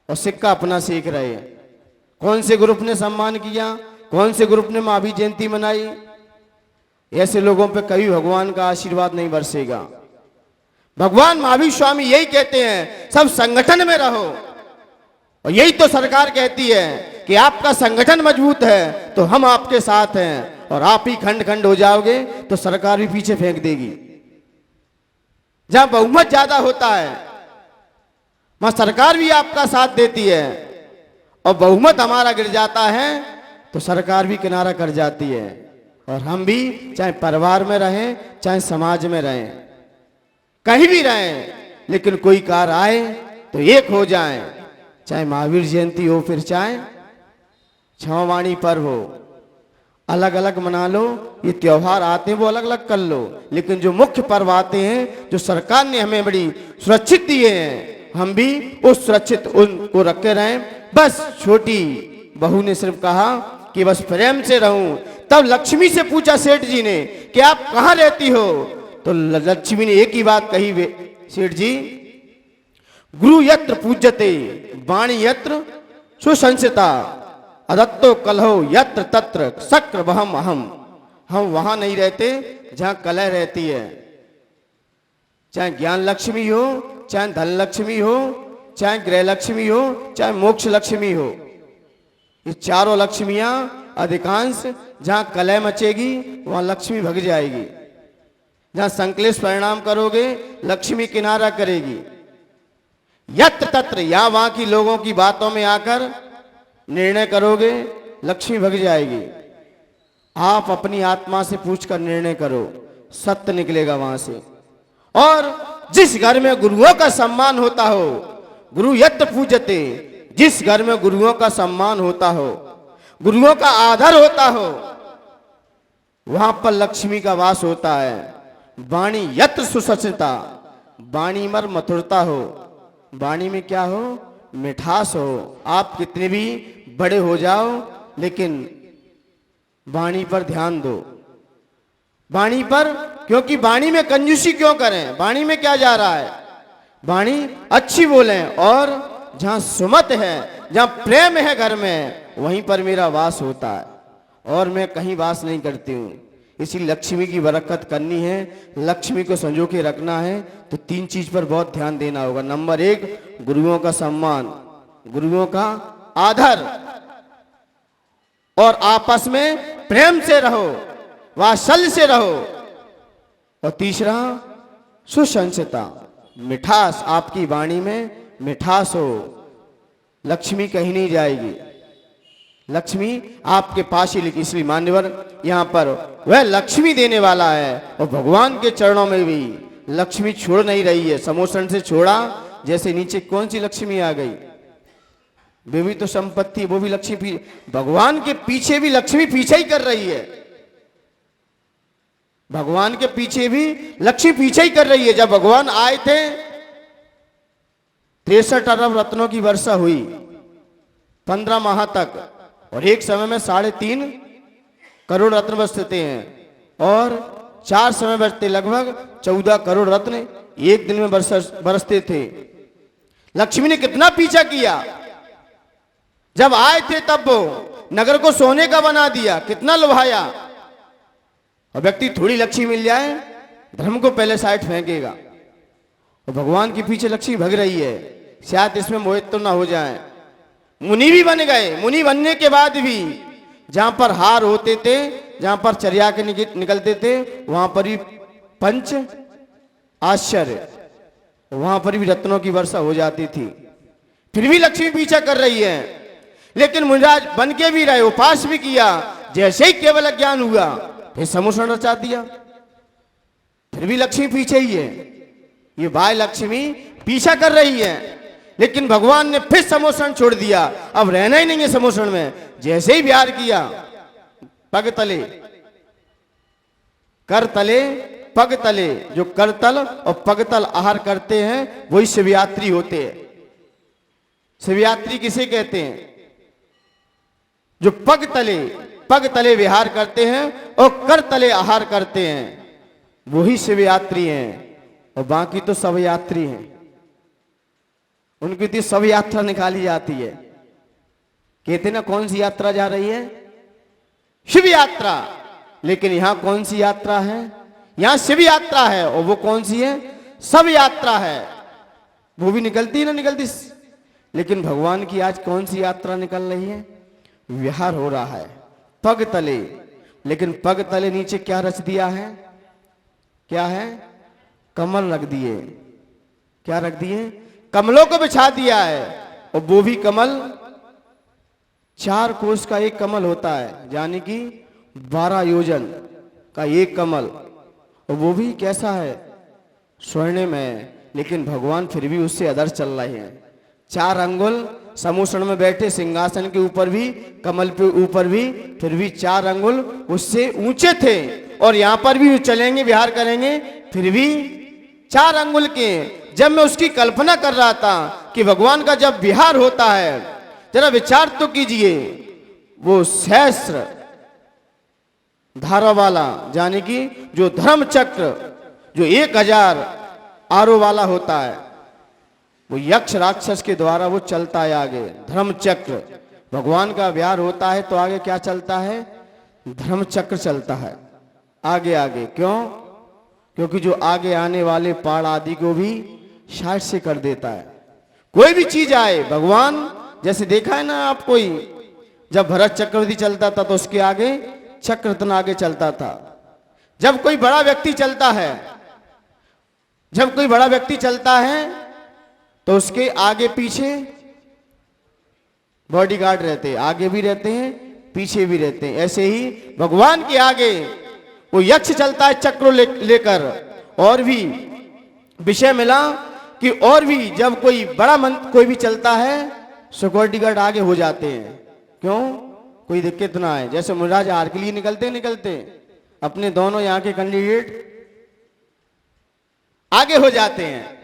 और सिक्का अपना सीख रहे हैं। कौन से ग्रुप ने सम्मान किया, कौन से ग्रुप ने महावीर जयंती मनाई, ऐसे लोगों पे कभी भगवान का आशीर्वाद नहीं बरसेगा। भगवान महावीर स्वामी यही कहते हैं, सब संगठन में रहो। और यही तो सरकार कहती है कि आपका संगठन मजबूत है तो हम आपके साथ हैं, और आप ही खंड खंड हो जाओगे तो सरकार भी पीछे फेंक देगी। जहां बहुमत ज्यादा होता है वहां सरकार भी आपका साथ देती है, और बहुमत हमारा गिर जाता है तो सरकार भी किनारा कर जाती है। और हम भी चाहे परिवार में रहें, चाहे समाज में रहें, कहीं भी रहें, लेकिन कोई कार्य आए तो एक हो जाए। चाहे महावीर जयंती हो, फिर चाहे क्षमावाणी पर्व हो, अलग अलग मना लो। ये त्योहार आते हैं वो अलग अलग कर लो, लेकिन जो मुख्य पर्व आते हैं जो सरकार ने हमें बड़ी सुरक्षित दिए हैं, हम भी उस सुरक्षित उनको रखे रहें। बस छोटी बहू ने सिर्फ कहा कि बस प्रेम से रहूं। तब लक्ष्मी से पूछा सेठ जी ने कि आप कहां रहती हो, तो लक्ष्मी ने एक ही बात कही, सेठ जी, गुरु यत्र पूज्यते वाणी यत्र सुसंसिता अदत्तो कलहो यत्र तत्र शक्र वहम अहम। हम वहां नहीं रहते जहां कलह रहती है। चाहे ज्ञान लक्ष्मी हो, चाहे धन लक्ष्मी हो, चाहे गृह लक्ष्मी हो, चाहे मोक्ष लक्ष्मी हो, ये चारों लक्ष्मियां अधिकांश जहां कलह मचेगी वहां लक्ष्मी भग जाएगी। जहां संकलेश परिणाम करोगे लक्ष्मी किनारा करेगी। यत्र तत्र, या वहां की लोगों की बातों में आकर निर्णय करोगे लक्ष्मी भग जाएगी। आप अपनी आत्मा से पूछकर निर्णय करो, सत्य निकलेगा वहां से। और जिस घर में गुरुओं का सम्मान होता हो, गुरु यत्र पूजते, जिस घर में गुरुओं का सम्मान होता हो, गुरुओं का आदर होता हो, वहां पर लक्ष्मी का वास होता है। वाणी यत्र सुसंसिता, वाणी में मधुरता हो, वाणी में क्या हो, मिठास हो। आप कितने भी बड़े हो जाओ, लेकिन वाणी पर ध्यान दो। वाणी पर, क्योंकि वाणी में कंजूसी क्यों करें, वाणी में क्या जा रहा है, वाणी अच्छी बोलें। और जहां सुमत है, जहां प्रेम है घर में, वहीं पर मेरा वास होता है, और मैं कहीं वास नहीं करती हूं। इसी लक्ष्मी की बरकत करनी है, लक्ष्मी को संजो के रखना है, तो तीन चीज पर बहुत ध्यान देना होगा। नंबर एक, गुरुओं का सम्मान, गुरुओं का आदर, और आपस में प्रेम से रहो, वात्सल्य से रहो। और तीसरा, सुसंसिता, मिठास, आपकी वाणी में मिठास हो, लक्ष्मी कहीं नहीं जाएगी, लक्ष्मी आपके पास ही लिखी। इसलिए मान्यवर यहां पर वह लक्ष्मी देने वाला है, और भगवान के चरणों में भी लक्ष्मी छोड़ नहीं रही है। समोसन से छोड़ा, जैसे नीचे कौन सी लक्ष्मी आ गई, वे भी तो संपत्ति, वो भी लक्ष्मी, भगवान के पीछे भी लक्ष्मी पीछे ही कर रही है। भगवान के पीछे भी लक्ष्मी पीछे ही कर रही है। जब भगवान आए थे 63 अरब रत्नों की वर्षा हुई 15 माह तक, और एक समय में 3.5 करोड़ रत्न बरसते हैं, और 4 समय बरसते लगभग 14 करोड़ रत्न एक दिन में बरसते थे। लक्ष्मी ने कितना पीछा किया। जब आए थे तब वो नगर को सोने का बना दिया, कितना लुभाया। और व्यक्ति थोड़ी लक्ष्मी मिल जाए, धर्म को पहले साइड फेंकेगा, और भगवान के पीछे लक्ष्मी भग रही है, शायद इसमें मोहित तो ना हो जाए। मुनि भी बन गए, मुनि बनने के बाद भी जहां पर हार होते थे, जहां पर चर्या के निकलते थे, वहां पर भी पंच आश्चर्य, वहां पर भी रत्नों की वर्षा हो जाती थी। फिर भी लक्ष्मी पीछा कर रही है। लेकिन मुनिराज बन के भी रहे, उपास भी किया, जैसे ही केवल ज्ञान हुआ फिर समोसन रचा दिया, फिर भी लक्ष्मी पीछे ही है। ये बाय लक्ष्मी पीछा कर रही है। लेकिन भगवान ने फिर समोषण छोड़ दिया, अब रहना ही नहीं है समोषण में। जैसे ही विहार किया, पग तले कर तले पग तले, जो करतल और पगतल आहार करते हैं वही शिवयात्री होते हैं। शिवयात्री किसे कहते हैं? जो पग तले विहार करते हैं और कर तले आहार करते हैं, वही शिवयात्री हैं। और बाकी तो सब यात्री हैं, उनकी तो सब यात्रा निकाली जाती है। कहते ना कौन सी यात्रा जा रही है? शिव यात्रा। लेकिन यहां कौन सी यात्रा है? यहां शिव यात्रा है। और वो कौन सी है? सब यात्रा है। वो भी निकलती ना निकलती। लेकिन भगवान की आज कौन सी यात्रा निकल रही है? विहार हो रहा है पग तले। लेकिन पग तले नीचे क्या रच दिया है? क्या है? कमल रख दिए। क्या रख दिए? कमलों को बिछा दिया है। और वो भी कमल 4 कोस का एक कमल होता है, यानी कि 12 योजन का एक कमल। और वो भी कैसा है? स्वर्णिम है। लेकिन भगवान फिर भी उससे अदर चल रहे हैं। 4 अंगुल समूषण में बैठे, सिंहासन के ऊपर भी, कमल पे ऊपर भी, फिर भी 4 अंगुल उससे ऊंचे थे। और यहां पर भी चलेंगे, विहार करेंगे, फिर भी 4 अंगुल के। जब मैं उसकी कल्पना कर रहा था कि भगवान का जब विहार होता है, जरा विचार तो कीजिए, वो सहस्त्र धारा वाला, यानी कि जो धर्म चक्र जो 1000 आरो वाला होता है, वो यक्ष राक्षस के द्वारा वो चलता है आगे। धर्म चक्र, भगवान का विहार होता है तो आगे क्या चलता है? धर्म चक्र चलता है आगे आगे। क्यों? क्योंकि जो आगे आने वाले पहाड़ आदि को भी साइड से कर देता है। कोई भी चीज आए, भगवान जैसे देखा है ना आप, कोई जब भरत चक्रवर्ती चलता था तो उसके आगे चक्ररत्न आगे चलता था। जब कोई बड़ा व्यक्ति चलता है, जब कोई बड़ा व्यक्ति चलता है तो उसके आगे पीछे बॉडीगार्ड रहते हैं, आगे भी रहते हैं पीछे भी रहते हैं। ऐसे ही भगवान के आगे वो यक्ष चलता है चक्र लेकर। और भी विषय मिला कि और भी जब कोई बड़ा मंत्र कोई भी चलता है, सिक्योरिटी गार्ड आगे हो जाते हैं। क्यों? कोई दिक्कत ना आए। जैसे मुराज हार के लिए निकलते अपने दोनों यहाँ के कैंडिडेट आगे हो जाते हैं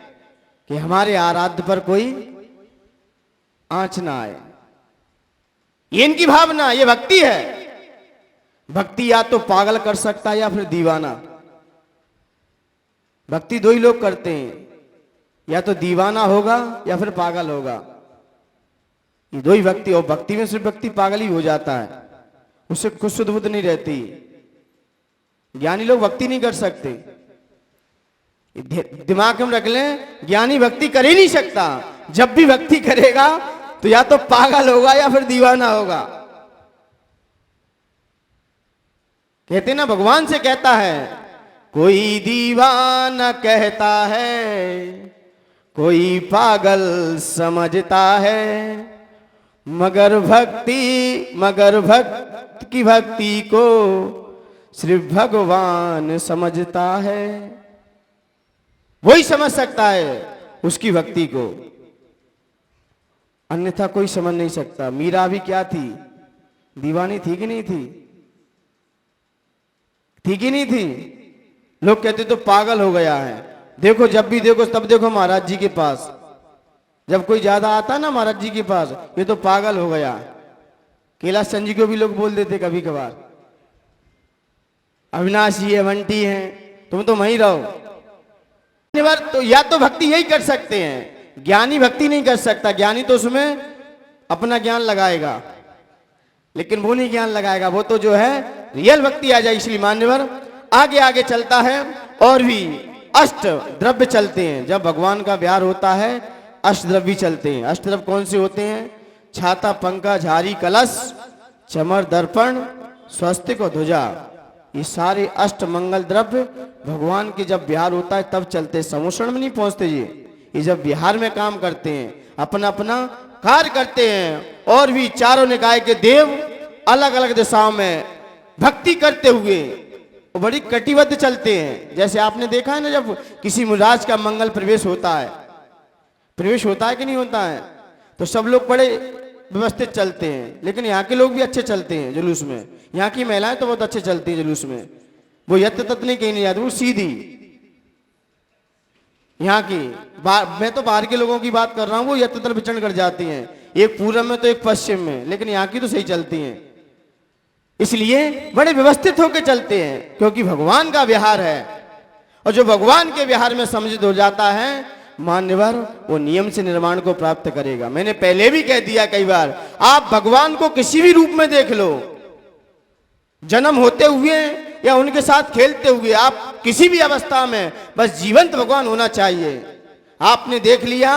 कि हमारे आराध्य पर कोई आंच ना आए। ये इनकी भावना, ये भक्ति है। भक्ति या तो पागल कर सकता है या फिर दीवाना। भक्ति 2 ही लोग करते हैं, या तो दीवाना होगा या फिर पागल होगा। ये 2 ही भक्ति। और भक्ति में सिर्फ व्यक्ति पागल ही हो जाता है, उससे कुछ सुध बुध नहीं रहती। ज्ञानी लोग भक्ति नहीं कर सकते। दिमाग में रख लें, ज्ञानी भक्ति कर ही नहीं सकता। जब भी भक्ति करेगा तो या तो पागल होगा या फिर दीवाना होगा। कहते ना, भगवान से कहता है, कोई दीवाना कहता है, कोई पागल समझता है, मगर भक्त की भक्ति को सिर्फ भगवान समझता है। वही समझ सकता है उसकी भक्ति को, अन्यथा कोई समझ नहीं सकता। मीरा भी क्या थी? दीवानी थी कि नहीं थी? थी कि नहीं थी? लोग कहते तो पागल हो गया है। देखो, जब भी देखो तब देखो महाराज जी के पास, जब कोई ज्यादा आता ना महाराज जी के पास, ये तो पागल हो गया। कैलाश चंद जी को भी लोग बोल देते कभी कभार, अविनाश जी है, बंटी है, तुम तो वहीं रहो। तो या तो भक्ति यही कर सकते हैं, ज्ञानी भक्ति नहीं कर सकता। ज्ञानी तो उसमें अपना ज्ञान लगाएगा, लेकिन वो नहीं ज्ञान लगाएगा, वो तो जो है रियल भक्ति आ जाए। इसलिए मान्यवर आगे आगे चलता है। और भी अष्ट द्रव्य चलते हैं। जब भगवान का विहार होता है अष्ट द्रव्य चलते हैं। अष्ट द्रव्य कौन से होते हैं? छाता, पंखा, झारी, कलश, चमर, दर्पण, स्वस्तिक और ध्वजा। ये सारे अष्ट मंगल द्रव्य भगवान के जब विहार होता है तब चलते। समूषण में नहीं पहुंचते ये जब विहार में काम करते हैं, अपना अपना कार्य करते हैं। और भी चारों निकाय के देव अलग अलग दिशाओं में भक्ति करते हुए बड़ी कटिबद्ध चलते हैं। जैसे आपने देखा है ना, जब किसी मुराज का मंगल प्रवेश होता है प्रवेश होता है कि नहीं होता है? तो सब लोग बड़े व्यवस्थित चलते हैं, लेकिन यहाँ के लोग भी अच्छे चलते हैं जुलूस में। यहाँ की महिलाएं तो बहुत अच्छे चलती हैं जुलूस में, वो यत्त तत्त नहीं कहीं नहीं जाती, वो सीधी। यहाँ की मैं तो बाहर के लोगों की बात कर रहा हूँ, वो यत्त तत्त विचरण कर जाती हैं, एक पूर्व में तो एक पश्चिम में, लेकिन यहाँ की तो सही चलती हैं। इसलिए बड़े व्यवस्थित होकर चलते हैं, क्योंकि भगवान का विहार है, और जो भगवान के विहार में सम्मिलित हो जाता है मान्यवर, वो नियम से निर्माण को प्राप्त करेगा। मैंने पहले भी कह दिया कई बार, आप भगवान को किसी भी रूप में देख लो, जन्म होते हुए या उनके साथ खेलते हुए, आप किसी भी अवस्था में बस जीवंत भगवान होना चाहिए। आपने देख लिया,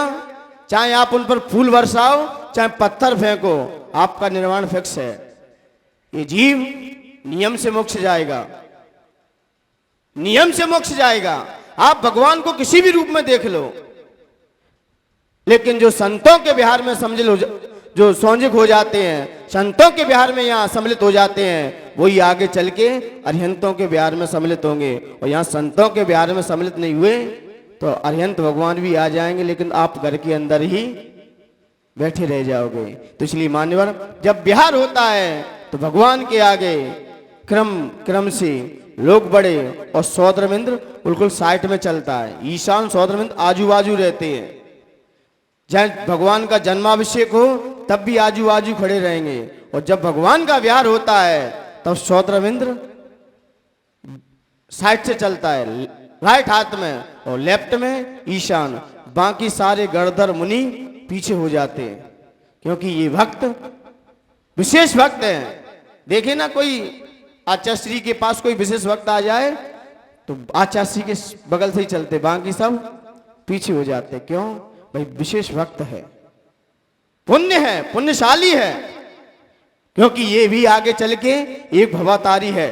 चाहे आप उन पर फूल बरसाओ, चाहे पत्थर फेंको, आपका निर्वाण फिक्स है। ये जीव नियम से मोक्ष जाएगा, नियम से मोक्ष जाएगा। आप भगवान को किसी भी रूप में देख लो, लेकिन जो संतों के विहार में जो सौंजिक हो जाते हैं, संतों के विहार में यहाँ सम्मिलित हो जाते हैं, वही आगे चल के अरिहंतों के विहार में सम्मिलित होंगे। और यहाँ संतों के विहार में सम्मिलित नहीं हुए तो अरिहंत भगवान भी आ जाएंगे, लेकिन आप घर के अंदर ही बैठे रह जाओगे। तो इसलिए मान्यवर, जब विहार होता है तो भगवान के आगे क्रम से लोग बड़े, और सौद्रमिंद्र बिल्कुल साइड में चलता है। ईशान सौद्रमिंद्र आजू बाजू रहते हैं। जब भगवान का जन्माभिषेक हो तब भी आजू बाजू खड़े रहेंगे, और जब भगवान का विहार होता है तब सौद्रमिंद्र साइड से चलता है, राइट हाथ में, और लेफ्ट में ईशान। बाकी सारे गणधर मुनि पीछे हो जाते हैं, क्योंकि ये भक्त विशेष भक्त हैं। देखे ना, कोई आचार्य के पास कोई विशेष भक्त आ जाए तो आचार्य के बगल से ही चलते, बाकी सब पीछे हो जाते। क्यों भाई? विशेष भक्त है, पुण्य है, पुण्यशाली है, क्योंकि ये भी आगे चल के एक भवातारी है।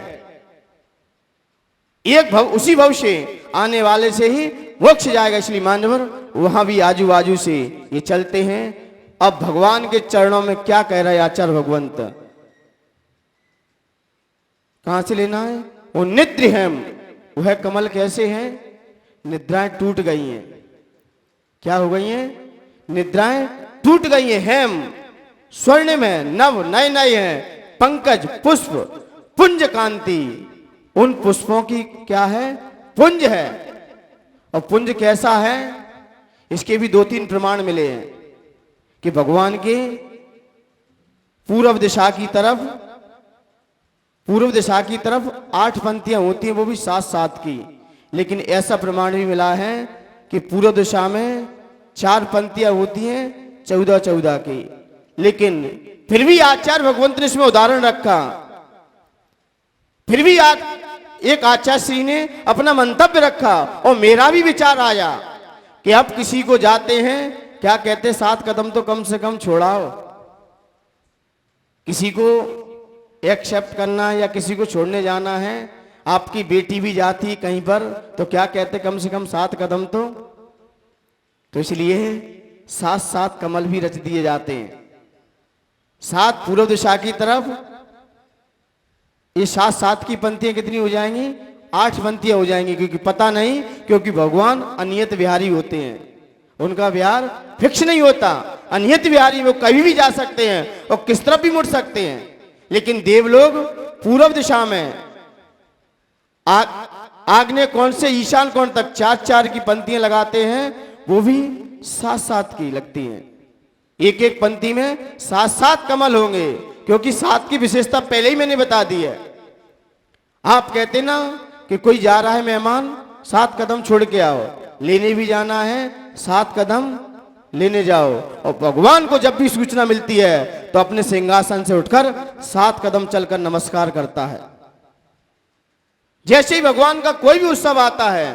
एक भव, उसी भव से आने वाले से ही मोक्ष जाएगा। इसलिए मान्यवर, वहां भी आजू बाजू से ये चलते हैं। अब भगवान के चरणों में क्या कह रहा है आचार्य भगवंत? कहां से लेना है? वो निद्र है, वह कमल कैसे हैं? निद्राएं टूट गई हैं। क्या हो गई हैं? निद्राएं टूट गई हैं। हेम स्वर्ण में नव नए नए हैं, पंकज पुष्प पुंज कांति। उन पुष्पों की क्या है? पुंज है। और पुंज कैसा है? इसके भी 2-3 प्रमाण मिले हैं कि भगवान के पूर्व दिशा की तरफ 8 पंक्तियां होती हैं, वो भी 7-7 की। लेकिन ऐसा प्रमाण भी मिला है कि पूर्व दिशा में 4 पंक्तियां होती हैं 14-14 की। लेकिन फिर भी आचार्य भगवंत ने इसमें उदाहरण रखा। फिर भी एक आचार्य श्री ने अपना मंतव्य रखा, और मेरा भी विचार आया कि अब किसी को जाते हैं, क्या कहते, 7 कदम तो कम से कम छोड़ाओ। किसी को एक्सेप्ट करना या किसी को छोड़ने जाना है, आपकी बेटी भी जाती कहीं पर, तो क्या कहते, कम से कम 7 कदम तो इसलिए 7-7 कमल भी रच दिए जाते हैं। 7 पूर्व दिशा की तरफ, ये 7-7 की पंक्तियां कितनी हो जाएंगी? 8 पंक्तियां हो जाएंगी, क्योंकि पता नहीं, क्योंकि भगवान अनियत विहारी होते हैं, उनका विहार फिक्स नहीं होता। अनियत विहारी वो कभी भी जा सकते हैं और किस तरफ भी मुड़ सकते हैं। लेकिन देवलोग पूर्व दिशा में आग्नेय कोण से ईशान कोण तक 4-4 की पंक्तियां लगाते हैं, वो भी 7-7 की लगती हैं। एक एक पंक्ति में 7-7 कमल होंगे, क्योंकि 7 की विशेषता पहले ही मैंने बता दी है। आप कहते ना कि कोई जा रहा है मेहमान, 7 कदम छोड़ के आओ, लेने भी जाना है 7 कदम लेने जाओ। और भगवान को जब भी सूचना मिलती है तो अपने सिंहासन से उठकर 7 कदम चलकर नमस्कार करता है। जैसे ही भगवान का कोई भी उत्सव आता है,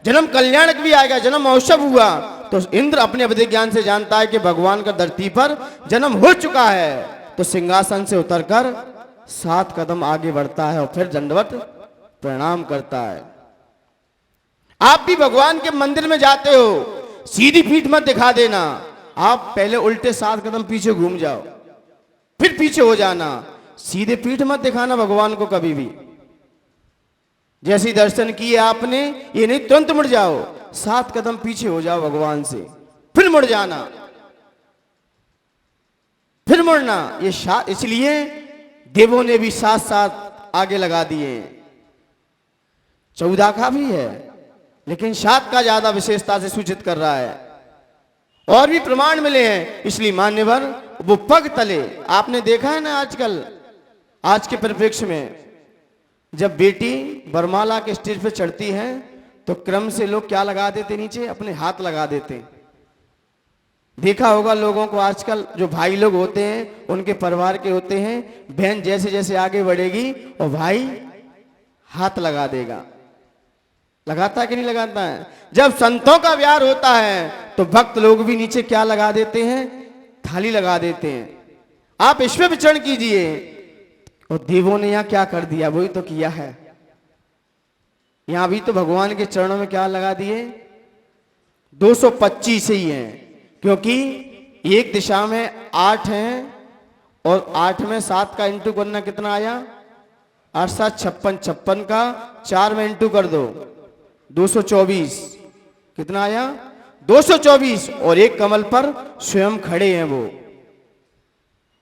जन्म कल्याणक भी आएगा, जन्म महोत्सव हुआ, तो इंद्र अपने अवधि ज्ञान से जानता है कि भगवान का धरती पर जन्म हो चुका है, तो सिंहासन से उतरकर 7 कदम आगे बढ़ता है और फिर दंडवत प्रणाम करता है। आप भी भगवान के मंदिर में जाते हो, सीधी पीठ मत दिखा देना, आप पहले उल्टे 7 कदम पीछे घूम जाओ, फिर पीछे हो जाना। सीधे पीठ मत दिखाना भगवान को कभी भी। जैसे ही दर्शन किए आपने, ये नहीं तुरंत मुड़ जाओ, 7 कदम पीछे हो जाओ भगवान से, फिर मुड़ जाना, फिर मुड़ना। ये इसलिए देवों ने भी साथ साथ आगे लगा दिए। 14 का भी है, लेकिन 7 का ज्यादा विशेषता से सूचित कर रहा है। और भी प्रमाण मिले हैं, इसलिए मान्यवर वो पग तले। आपने देखा है ना आजकल, आज के परिप्रेक्ष्य में जब बेटी बरमाला के स्टेज पे चढ़ती है तो क्रम से लोग क्या लगा देते, नीचे अपने हाथ लगा देते। देखा होगा लोगों को, आजकल जो भाई लोग होते हैं उनके परिवार के होते हैं, बहन जैसे जैसे आगे बढ़ेगी और भाई हाथ लगा देगा। लगाता है कि नहीं लगाता है? जब संतों का व्यार होता है तो भक्त लोग भी नीचे क्या लगा देते हैं, थाली लगा देते हैं। आप इसमें विचरण कीजिए। और देवों ने यहां क्या कर दिया, वही तो किया है। यहां भी तो भगवान के चरणों में क्या लगा दिए, 225 ही हैं, क्योंकि एक दिशा में 8 हैं और 8 में 7 का इंटू करना कितना आया, 8 7 56, 56 का 4 में इंटू कर दो 224, कितना आया 224। और एक कमल पर स्वयं खड़े हैं, वो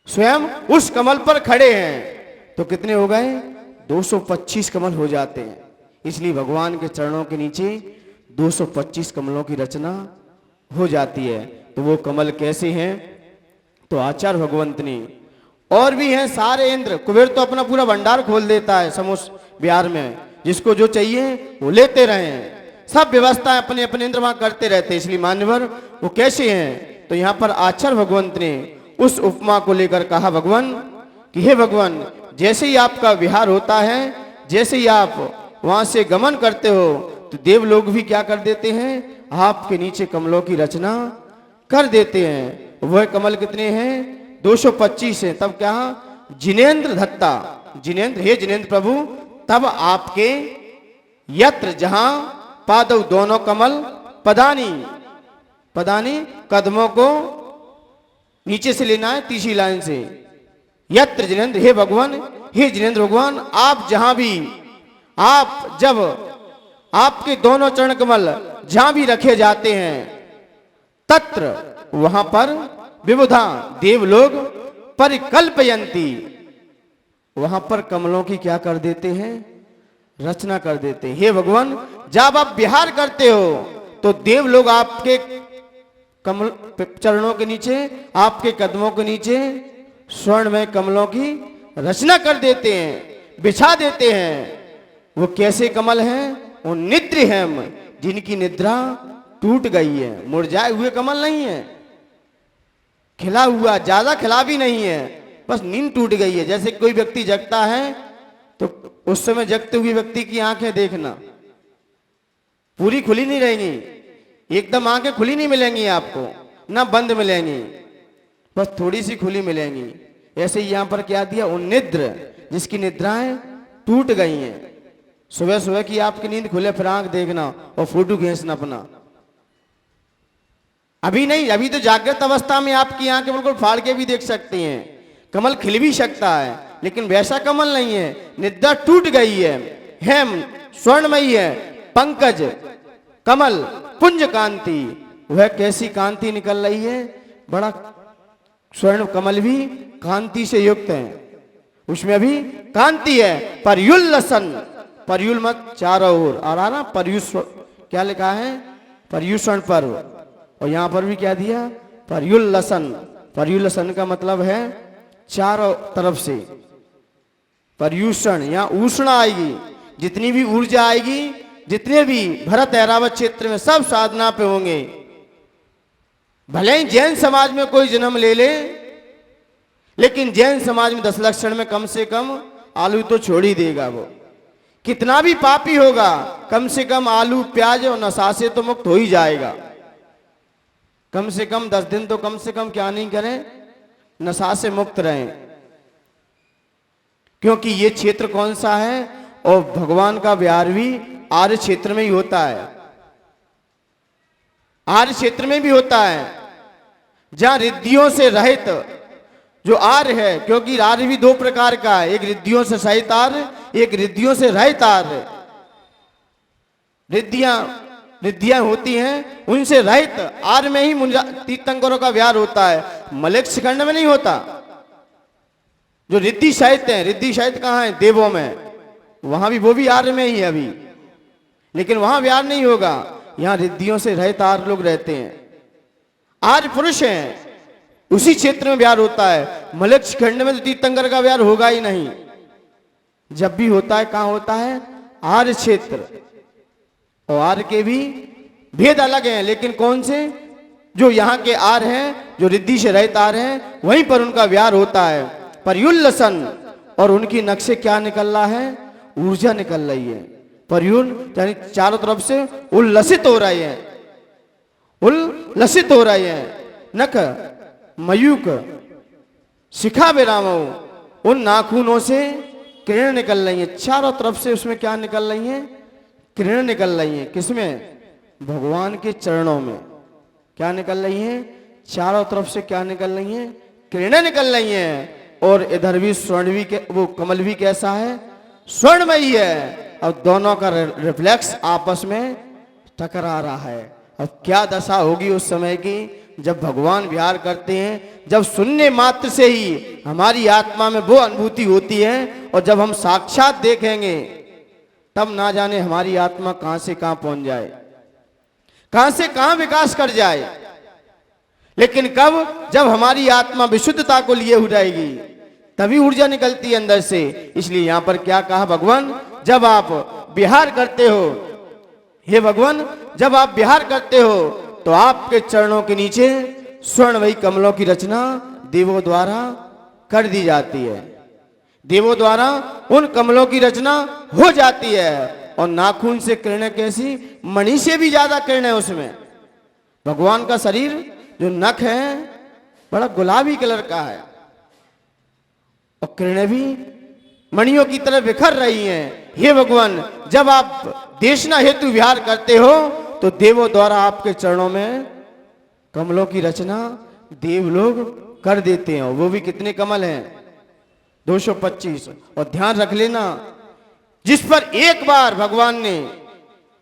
स्वयं उस कमल पर खड़े हैं, तो कितने हो गए, 225 कमल हो जाते हैं। इसलिए भगवान के चरणों के नीचे 225 कमलों की रचना हो जाती है। तो वो कमल कैसे हैं, तो आचार्य भगवंत ने, और भी हैं सारे इंद्र। कुबेर तो अपना पूरा भंडार खोल देता है समोस बिहार में, जिसको जो चाहिए वो लेते रहे। सब व्यवस्था अपने अपने इंद्र वहां करते रहते। इसलिए मान्यवर वो कैसे हैं, तो यहां पर आचार्य भगवंत ने उस उपमा को लेकर कहा भगवान कि हे भगवान, जैसे ही आपका विहार होता है, जैसे ही आप वहां से गमन करते हो, तो देव लोग भी क्या कर देते हैं, आपके नीचे कमलों की रचना कर देते हैं। वह कमल कितने हैं, 225 हैं। तब क्या, जिनेन्द्र दत्ता, जिनेन्द्र, हे जिनेन्द्र प्रभु, तब आपके यत्र, जहां पादव दोनों कमल, पदानी, पदानी कदमों को नीचे से लेना है, तीसरी लाइन से, यत्र जिनेन्द्र, हे भगवान, हे जिनेन्द्र भगवान, आप जहां भी, आप जब आपके दोनों चरण कमल जहां भी रखे जाते हैं, तत्र, वहां पर विबुधा, देव लोग परिकल्पयंती, वहां पर कमलों की क्या कर देते हैं, रचना कर देते हैं। हे भगवान, जब आप विहार करते हो तो देव लोग आपके कमल चरणों के नीचे, आपके कदमों के नीचे स्वर्ण में कमलों की रचना कर देते हैं, बिछा देते हैं। वो कैसे कमल हैं, वो निद्र हैं, जिनकी निद्रा टूट गई है। मुरझाए हुए कमल नहीं है, खिला हुआ, ज्यादा खिला भी नहीं है, बस नींद टूट गई है। जैसे कोई व्यक्ति जगता है तो उस समय जगते हुए व्यक्ति की आंखें देखना, पूरी खुली नहीं रहेंगी, एकदम आंखें खुली नहीं मिलेंगी आपको, ना बंद मिलेंगी, बस थोड़ी सी खुली मिलेंगी। ऐसे ही यहां पर क्या दिया, उन निद्र, जिसकी निद्राएं टूट गई हैं। सुबह सुबह की आपकी नींद खुले, फिर आंख देखना और फोटो खींचना अपना। अभी नहीं, अभी तो जागृत अवस्था में आपकी आंखें बिल्कुल फाड़ के भी देख सकती हैं, कमल खिल भी सकता है, लेकिन वैसा कमल नहीं है, निद्रा टूट गई है। हेम स्वर्णमयी है, पंकज कमल पुंज कांति, वह कैसी कांति निकल रही है, बड़ा स्वर्ण कमल भी कांति से युक्त है, उसमें भी कांति है। पर्युल्लसन, पर्युल मत चारों ओर, आ रहा ना, पर्युष क्या लिखा है, पर्युषण पर्व, और यहां पर भी क्या दिया, पर्युल्लसन। पर्युल्लसन का मतलब है चारों तरफ से, पर्युषण, यहां उष्णा आएगी, जितनी भी ऊर्जा आएगी, जितने भी भरत ऐरावत क्षेत्र में सब साधना पे होंगे। भले ही जैन समाज में कोई जन्म ले ले, लेकिन जैन समाज में 10 लक्षण में कम से कम आलू तो छोड़ ही देगा। वो कितना भी पापी होगा, कम से कम आलू प्याज और नशा से तो मुक्त हो ही जाएगा। कम से कम 10 दिन तो कम से कम क्या नहीं करें, नशा से मुक्त रहें, क्योंकि ये क्षेत्र कौन सा है, और भगवान का विहार भी आर्य क्षेत्र में ही होता है, आर्य क्षेत्र में भी होता है, जहां रिद्धियों से रहित जो आर्य है, क्योंकि आर्य भी 2 प्रकार का है, एक रिद्धियों से सहित आर्य, एक रिद्धियों से रहित आर्य। रिद्धियां रिद्धियां होती हैं उनसे रहित आर में ही तीर्थंकरों का विहार होता है, मलेच्छ शिखंड में नहीं होता। जो रिद्धि साहित्य है, रिद्धि साहित्य कहाँ है? देवों में, वहां भी वो भी आर्य में ही है अभी, लेकिन वहां विहार नहीं होगा। यहां रिद्धियों से रहित आर्य लोग रहते हैं, आर्य पुरुष हैं, उसी क्षेत्र में विहार होता है। मलेच्छ खंड में तो तीर्थंकर का विहार होगा ही नहीं। जब भी होता है कहां होता है? आर्य क्षेत्र। और आर्य के भी भेद अलग हैं, लेकिन कौन से? जो यहाँ के आर्य हैं, जो रिद्धि से रहित आर्य हैं, वहीं पर उनका विहार होता है। पर्युल्लसन, और उनकी नख से क्या निकल रहा है? ऊर्जा निकल रही है। पर्युल यानी चारों तरफ से उल्लसित हो रहे हैं, उल्लसित हो रहे हैं। नख मयूक शिखा विरामो, उन नाखूनों से किरण निकल रही है, चारों तरफ से उसमें क्या निकल रही है? किरण निकल रही है। किसमें? भगवान के चरणों में। क्या निकल रही है? चारों तरफ से क्या निकल रही है? किरणें निकल रही हैं। और इधर भी स्वर्णवी के वो कमल भी कैसा है? स्वर्णमयी है। और दोनों का रिफ्लेक्स आपस में टकरा रहा है। और क्या दशा होगी उस समय की जब भगवान विहार करते हैं, जब सुनने मात्र से ही हमारी आत्मा में वो अनुभूति होती है, और जब हम साक्षात देखेंगे तब ना जाने हमारी आत्मा कहां से कहां पहुंच जाए, कहां से कहां विकास कर जाए। लेकिन कब? जब हमारी आत्मा विशुद्धता को लिए हो जाएगी, तभी ऊर्जा निकलती है अंदर से। इसलिए यहां पर क्या कहा भगवान? जब आप विहार करते हो, हे भगवान, जब आप विहार करते हो तो आपके चरणों के नीचे स्वर्णमयी कमलों की रचना देवों द्वारा कर दी जाती है। देवों द्वारा उन कमलों की रचना हो जाती है। और नाखून से किरणें कैसी? मणि से भी ज्यादा किरणें उसमें। भगवान का शरीर जो नख है बड़ा गुलाबी कलर का है, और किरणें भी मणियों की तरह बिखर रही हैं। हे भगवान, जब आप देशना हेतु विहार करते हो तो देवों द्वारा आपके चरणों में कमलों की रचना देव लोग कर देते हैं। वो भी कितने कमल हैं? 225। और ध्यान रख लेना, जिस पर एक बार भगवान ने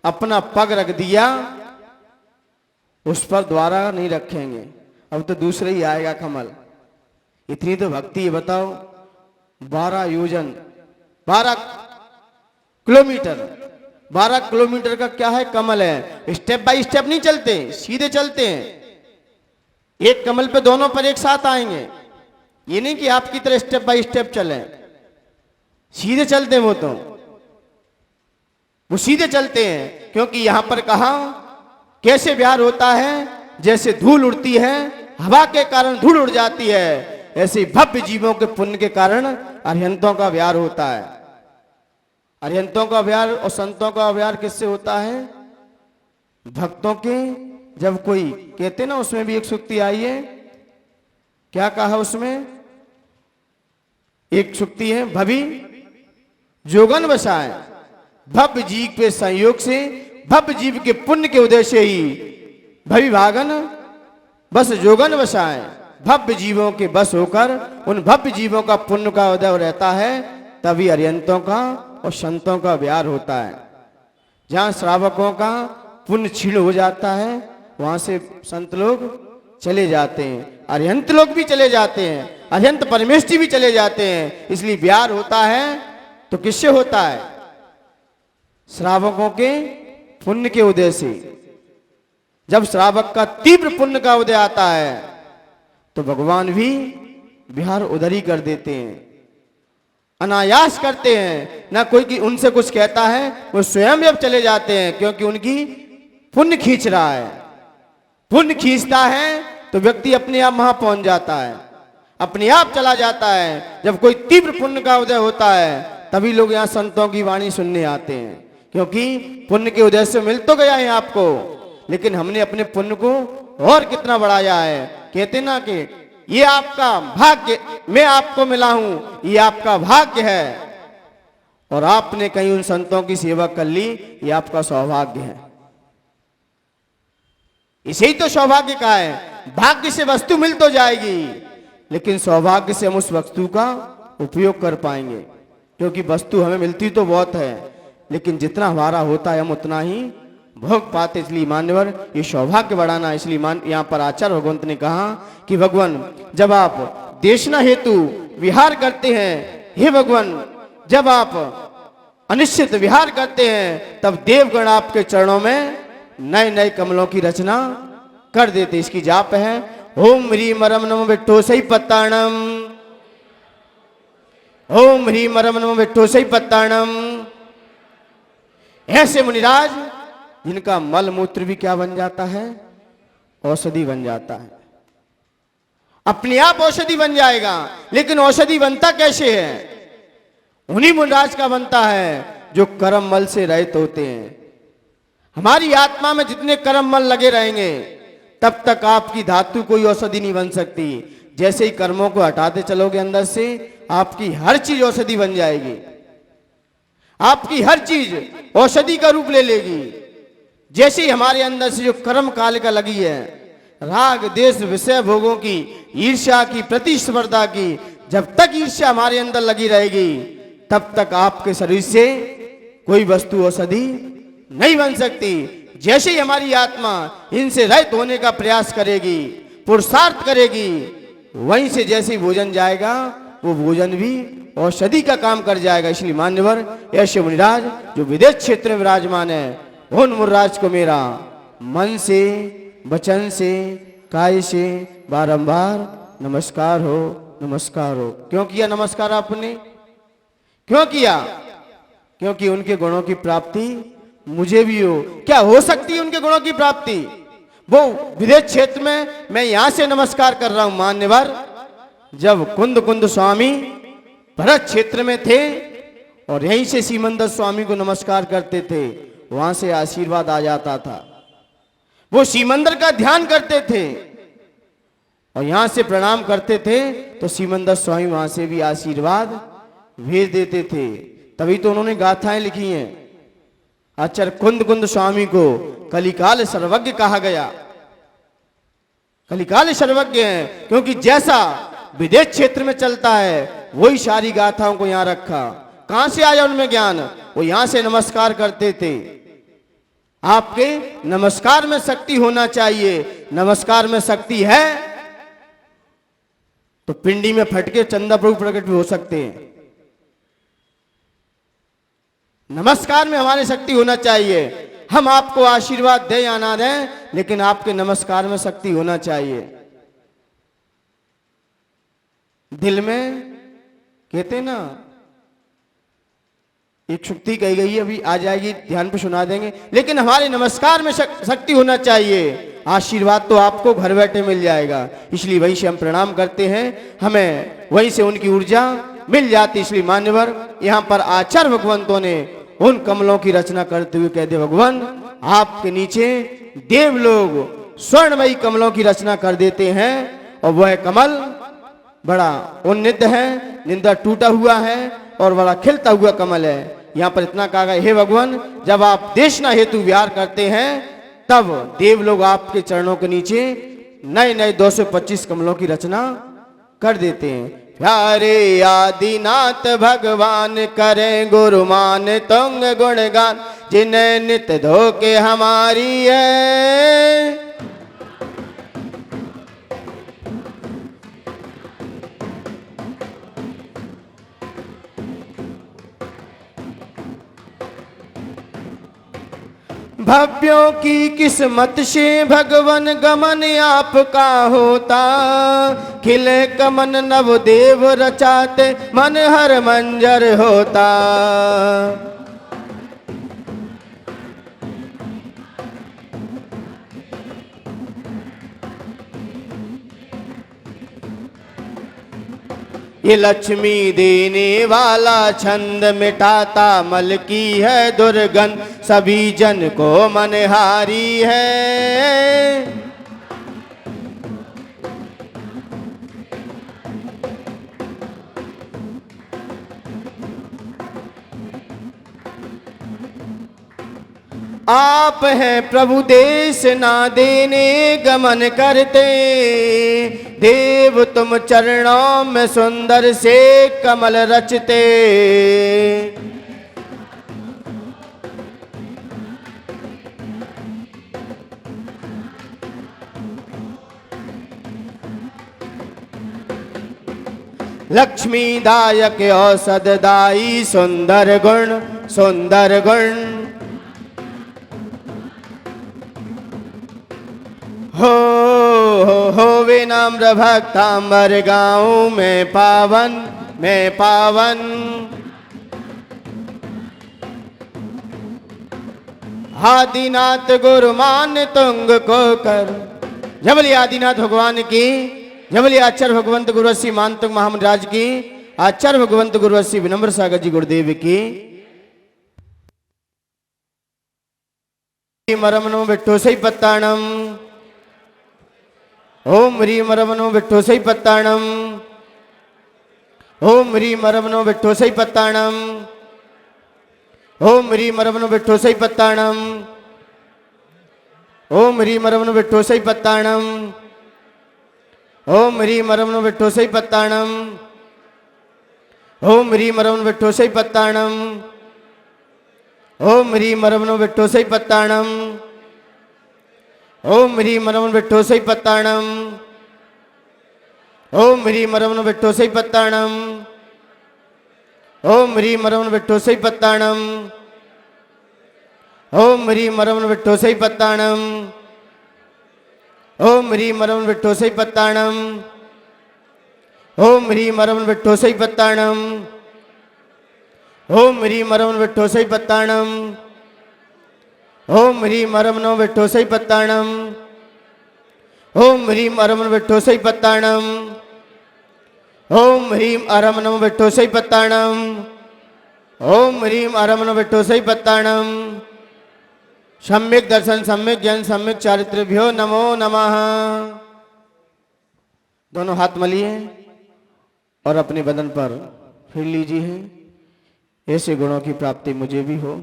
अपना पग रख दिया उस पर द्वारा नहीं रखेंगे, अब तो दूसरे ही आएगा कमल। इतनी तो भक्ति है, बताओ। 12 योजन, 12 किलोमीटर, 12 किलोमीटर का क्या है? कमल है। स्टेप बाय स्टेप नहीं चलते, सीधे चलते हैं। एक कमल पे दोनों पर एक साथ आएंगे, ये नहीं कि आपकी तरह स्टेप बाय स्टेप चलें, सीधे चलते हैं। वो सीधे चलते हैं, क्योंकि यहां पर कहा कैसे विहार होता है? जैसे धूल उड़ती है, हवा के कारण धूल उड़ जाती है, ऐसे भव्य जीवों के पुण्य के कारण अरिहंतों का विहार होता है। अरिहंतों का विहार और संतों का विहार किससे होता है? भक्तों के। जब कोई कहते ना, उसमें भी एक सुक्ति आई है, क्या कहा उसमें? एक सुक्ति है, भवि जोगन बसाए, भव्य जीव के संयोग से, भव्य जीव के पुण्य के उदय से ही भवि भागन बस जोगन बसाए, भव्य जीवों के बस होकर उन भव्य जीवों का पुण्य का उदय रहता है, तभी अरिहंतों का और संतों का विहार होता है। जहां श्रावकों का पुण्य क्षीण हो जाता है वहां से संत लोग चले जाते हैं, अरिहंत लोग भी चले जाते हैं, अरिहंत परमेष्ठी भी चले जाते हैं। इसलिए विहार होता है तो किससे होता है? श्रावकों के पुण्य के उदय से। जब श्रावक का तीव्र पुण्य का उदय आता है तो भगवान भी विहार उधर ही कर देते हैं, अनायास करते हैं। ना कोई की उनसे कुछ कहता है, वो स्वयं जब चले जाते हैं, क्योंकि उनकी पुण्य खींच रहा है। पुण्य खींचता है तो व्यक्ति अपने आप वहां पहुंच जाता है, अपने आप चला जाता है। जब कोई तीव्र पुण्य का उदय होता है तभी लोग यहाँ संतों की वाणी सुनने आते हैं, क्योंकि पुण्य के उदय से मिल तो गया है आपको, लेकिन हमने अपने पुण्य को और कितना बढ़ाया है। कहते ना कि ये आपका भाग्य, मैं आपको मिला हूं, ये आपका भाग्य है, और आपने कहीं उन संतों की सेवा कर ली, ये आपका सौभाग्य है। इसे ही तो सौभाग्य का है। भाग्य से वस्तु मिल तो जाएगी, लेकिन सौभाग्य से हम उस वस्तु का उपयोग कर पाएंगे, क्योंकि वस्तु हमें मिलती तो बहुत है, लेकिन जितना हमारा होता है हम उतना ही भोग पाते। इसलिए मान्यवर ये सौभाग्य बढ़ाना, इसलिए यहाँ पर आचार्य भगवंत ने कहा कि भगवान जब आप देशना हेतु विहार करते हैं, हे भगवान जब आप अनिश्चित विहार करते हैं तब देवगण आपके चरणों में नए नए कमलों की रचना कर देते। इसकी जाप है ओम ह्रीम रम नमो विट्ठोसई पत्ताणम, ओम ह्रीम रम नमो विट्ठोसई पत्ताणम। ऐसे मुनिराज जिनका मल मूत्र भी क्या बन जाता है, औषधि बन जाता है, अपने आप औषधि बन जाएगा। लेकिन औषधि बनता कैसे है? उन्हीं मुनिराज का बनता है जो कर्म मल से रहित होते हैं। हमारी आत्मा में जितने कर्म मल लगे रहेंगे तब तक आपकी धातु कोई औषधि नहीं बन सकती। जैसे ही कर्मों को हटाते चलोगे अंदर से, आपकी हर चीज औषधि बन जाएगी, आपकी हर चीज औषधि का रूप ले लेगी। जैसे ही हमारे अंदर से जो कर्म काल का लगी है, राग देश विषय भोगों की, ईर्ष्या की, प्रतिस्पर्धा की, जब तक ईर्ष्या हमारे अंदर लगी रहेगी तब तक आपके शरीर से कोई वस्तु औषधि नहीं बन सकती। जैसे ही हमारी आत्मा इनसे रहित होने का प्रयास करेगी, पुरुषार्थ करेगी, वहीं से जैसे ही भोजन जाएगा वो भोजन भी औषधि का काम कर जाएगा। इसलिए मान्यवर ऐसे मुनिराज जो विदेश क्षेत्र में विराजमान है, उन मुनिराज को मेरा मन से, वचन से, काय से बारंबार नमस्कार हो, नमस्कार हो। क्यों किया नमस्कार आपने? क्यों किया? क्योंकि उनके गुणों की प्राप्ति मुझे भी हो। क्या हो सकती है उनके गुणों की प्राप्ति? वो विदेश क्षेत्र में, मैं यहां से नमस्कार कर रहा हूं मान्यवर, जब कुंद कुंद स्वामी भरत क्षेत्र में थे और यहीं से सीमंदर स्वामी को नमस्कार करते थे, वहां से आशीर्वाद आ जाता था। वो सीमंदर का ध्यान करते थे और यहां से प्रणाम करते थे तो सीमंदर स्वामी वहां से भी आशीर्वाद भेज देते थे। तभी तो उन्होंने गाथाएं लिखी हैं। आचार्य कुंद कुंद स्वामी को कलिकाल सर्वज्ञ कहा गया। कलिकाल सर्वज्ञ है क्योंकि जैसा विदेश क्षेत्र में चलता है वही सारी गाथाओं को यहां रखा। कहां से आया उनमें ज्ञान? वो यहां से नमस्कार करते थे। आपके नमस्कार में शक्ति होना चाहिए। नमस्कार में शक्ति है तो पिंडी में फटके चंदा प्रभु प्रकट भी हो सकते हैं। नमस्कार में हमारी शक्ति होना चाहिए। हम आपको आशीर्वाद दें या ना दें, लेकिन आपके नमस्कार में शक्ति होना चाहिए। दिल में कहते ना, एक शुक्ति कही गई है, अभी आ जाएगी, ध्यान पे सुना देंगे। लेकिन हमारे नमस्कार में शक्ति होना चाहिए। आशीर्वाद तो आपको घर बैठे मिल जाएगा। इसलिए वहीं से हम प्रणाम करते हैं, हमें वहीं से उनकी ऊर्जा मिल जाती। इसलिए मान्यवर यहां पर आचार्य भगवंतों ने उन कमलों की रचना करते हुए कहते, भगवान आपके नीचे देव लोग स्वर्णमयी कमलों की रचना कर देते हैं और वह कमल बड़ा उन्नत है, निंदा टूटा हुआ है और बड़ा खिलता हुआ कमल है। यहाँ पर इतना कहा गया, हे भगवान जब आप देशना हेतु विहार करते हैं तब देव लोग आपके चरणों के नीचे नए नए 225 कमलों की रचना कर देते हैं। प्यारे आदिनाथ भगवान करें गुरुमान तुंग गुणगान, जिन्हें नित धोके हमारी है। भव्यों की किस्मत से भगवन गमन आपका होता, खिले कमन नवदेव रचाते मन हर मंजर होता। ये लक्ष्मी देने वाला छंद मिटाता मल की है दुर्गंध, सभी जन को मनहारी है। आप हैं प्रभु देश ना देने गमन करते, देव तुम चरणों में सुंदर से कमल रचते। लक्ष्मी दायक औषधदाई सुंदर गुण सुंदर गुण। हो विनम्र भक्तांबर गाँव में पावन। आदिनाथ गुरु मान तुंग को कर। जबली आदिनाथ भगवान की, जबली आचार्य भगवंत गुरुश्री मान तुंग महामंडराज की, आचार्य भगवंत गुरुश्री विनम्र सागर जी गुरुदेव की। मरमनो बिट्टो सही पत्ताणम। ओम री मरमनो बिट्टो सही पत्ताणम। ओम री मरमनो बिट्टो सही पत्ताणम। ओम री मरमनो बिट्टो सही पत्ताणम। ओम री मरमनो बिट्टो सही पत्ताणम। ओम री मरमनो बिट्टो सही पत्ताणम। ओम री मरमनो बिट्टो सही पत्ताणम। ओम री मरमनो बिट्टो सही पत्ताणम। ओम री मरमनो बिट्टो सही पत्ताणम। ओम री मरमनो बिट्टो सही पत्ताणम। ओम री मरमनो बिट्टो सही पत्ताणम। ओम री मरमनो बिट्टो सही पत्ताणम। ओम री मरमनो बिट्टो सही पत्ताणम। ओम री मरमनो बिट्टो सही पत्ताणम। ओम री मरमनो बिट्टो सही पत्ताणम। ओम री मरमनो बिट्टो सही पत्ताणम। ओम ह्रीम अरमनो बिट्ठो सही पत्ताणम। ओम ह्रीम अरमनो बिट्ठो सही पत्ताणम। ओम ह्रीम अरमनो बिट्ठो सही पत्ताणम। सम्यक दर्शन, सम्यक ज्ञान, सम्यक चारित्र्यभ्यो नमो नमः। दोनों हाथ मलिए और अपने बदन पर फिर लीजिए। ऐसे गुणों की प्राप्ति मुझे भी हो।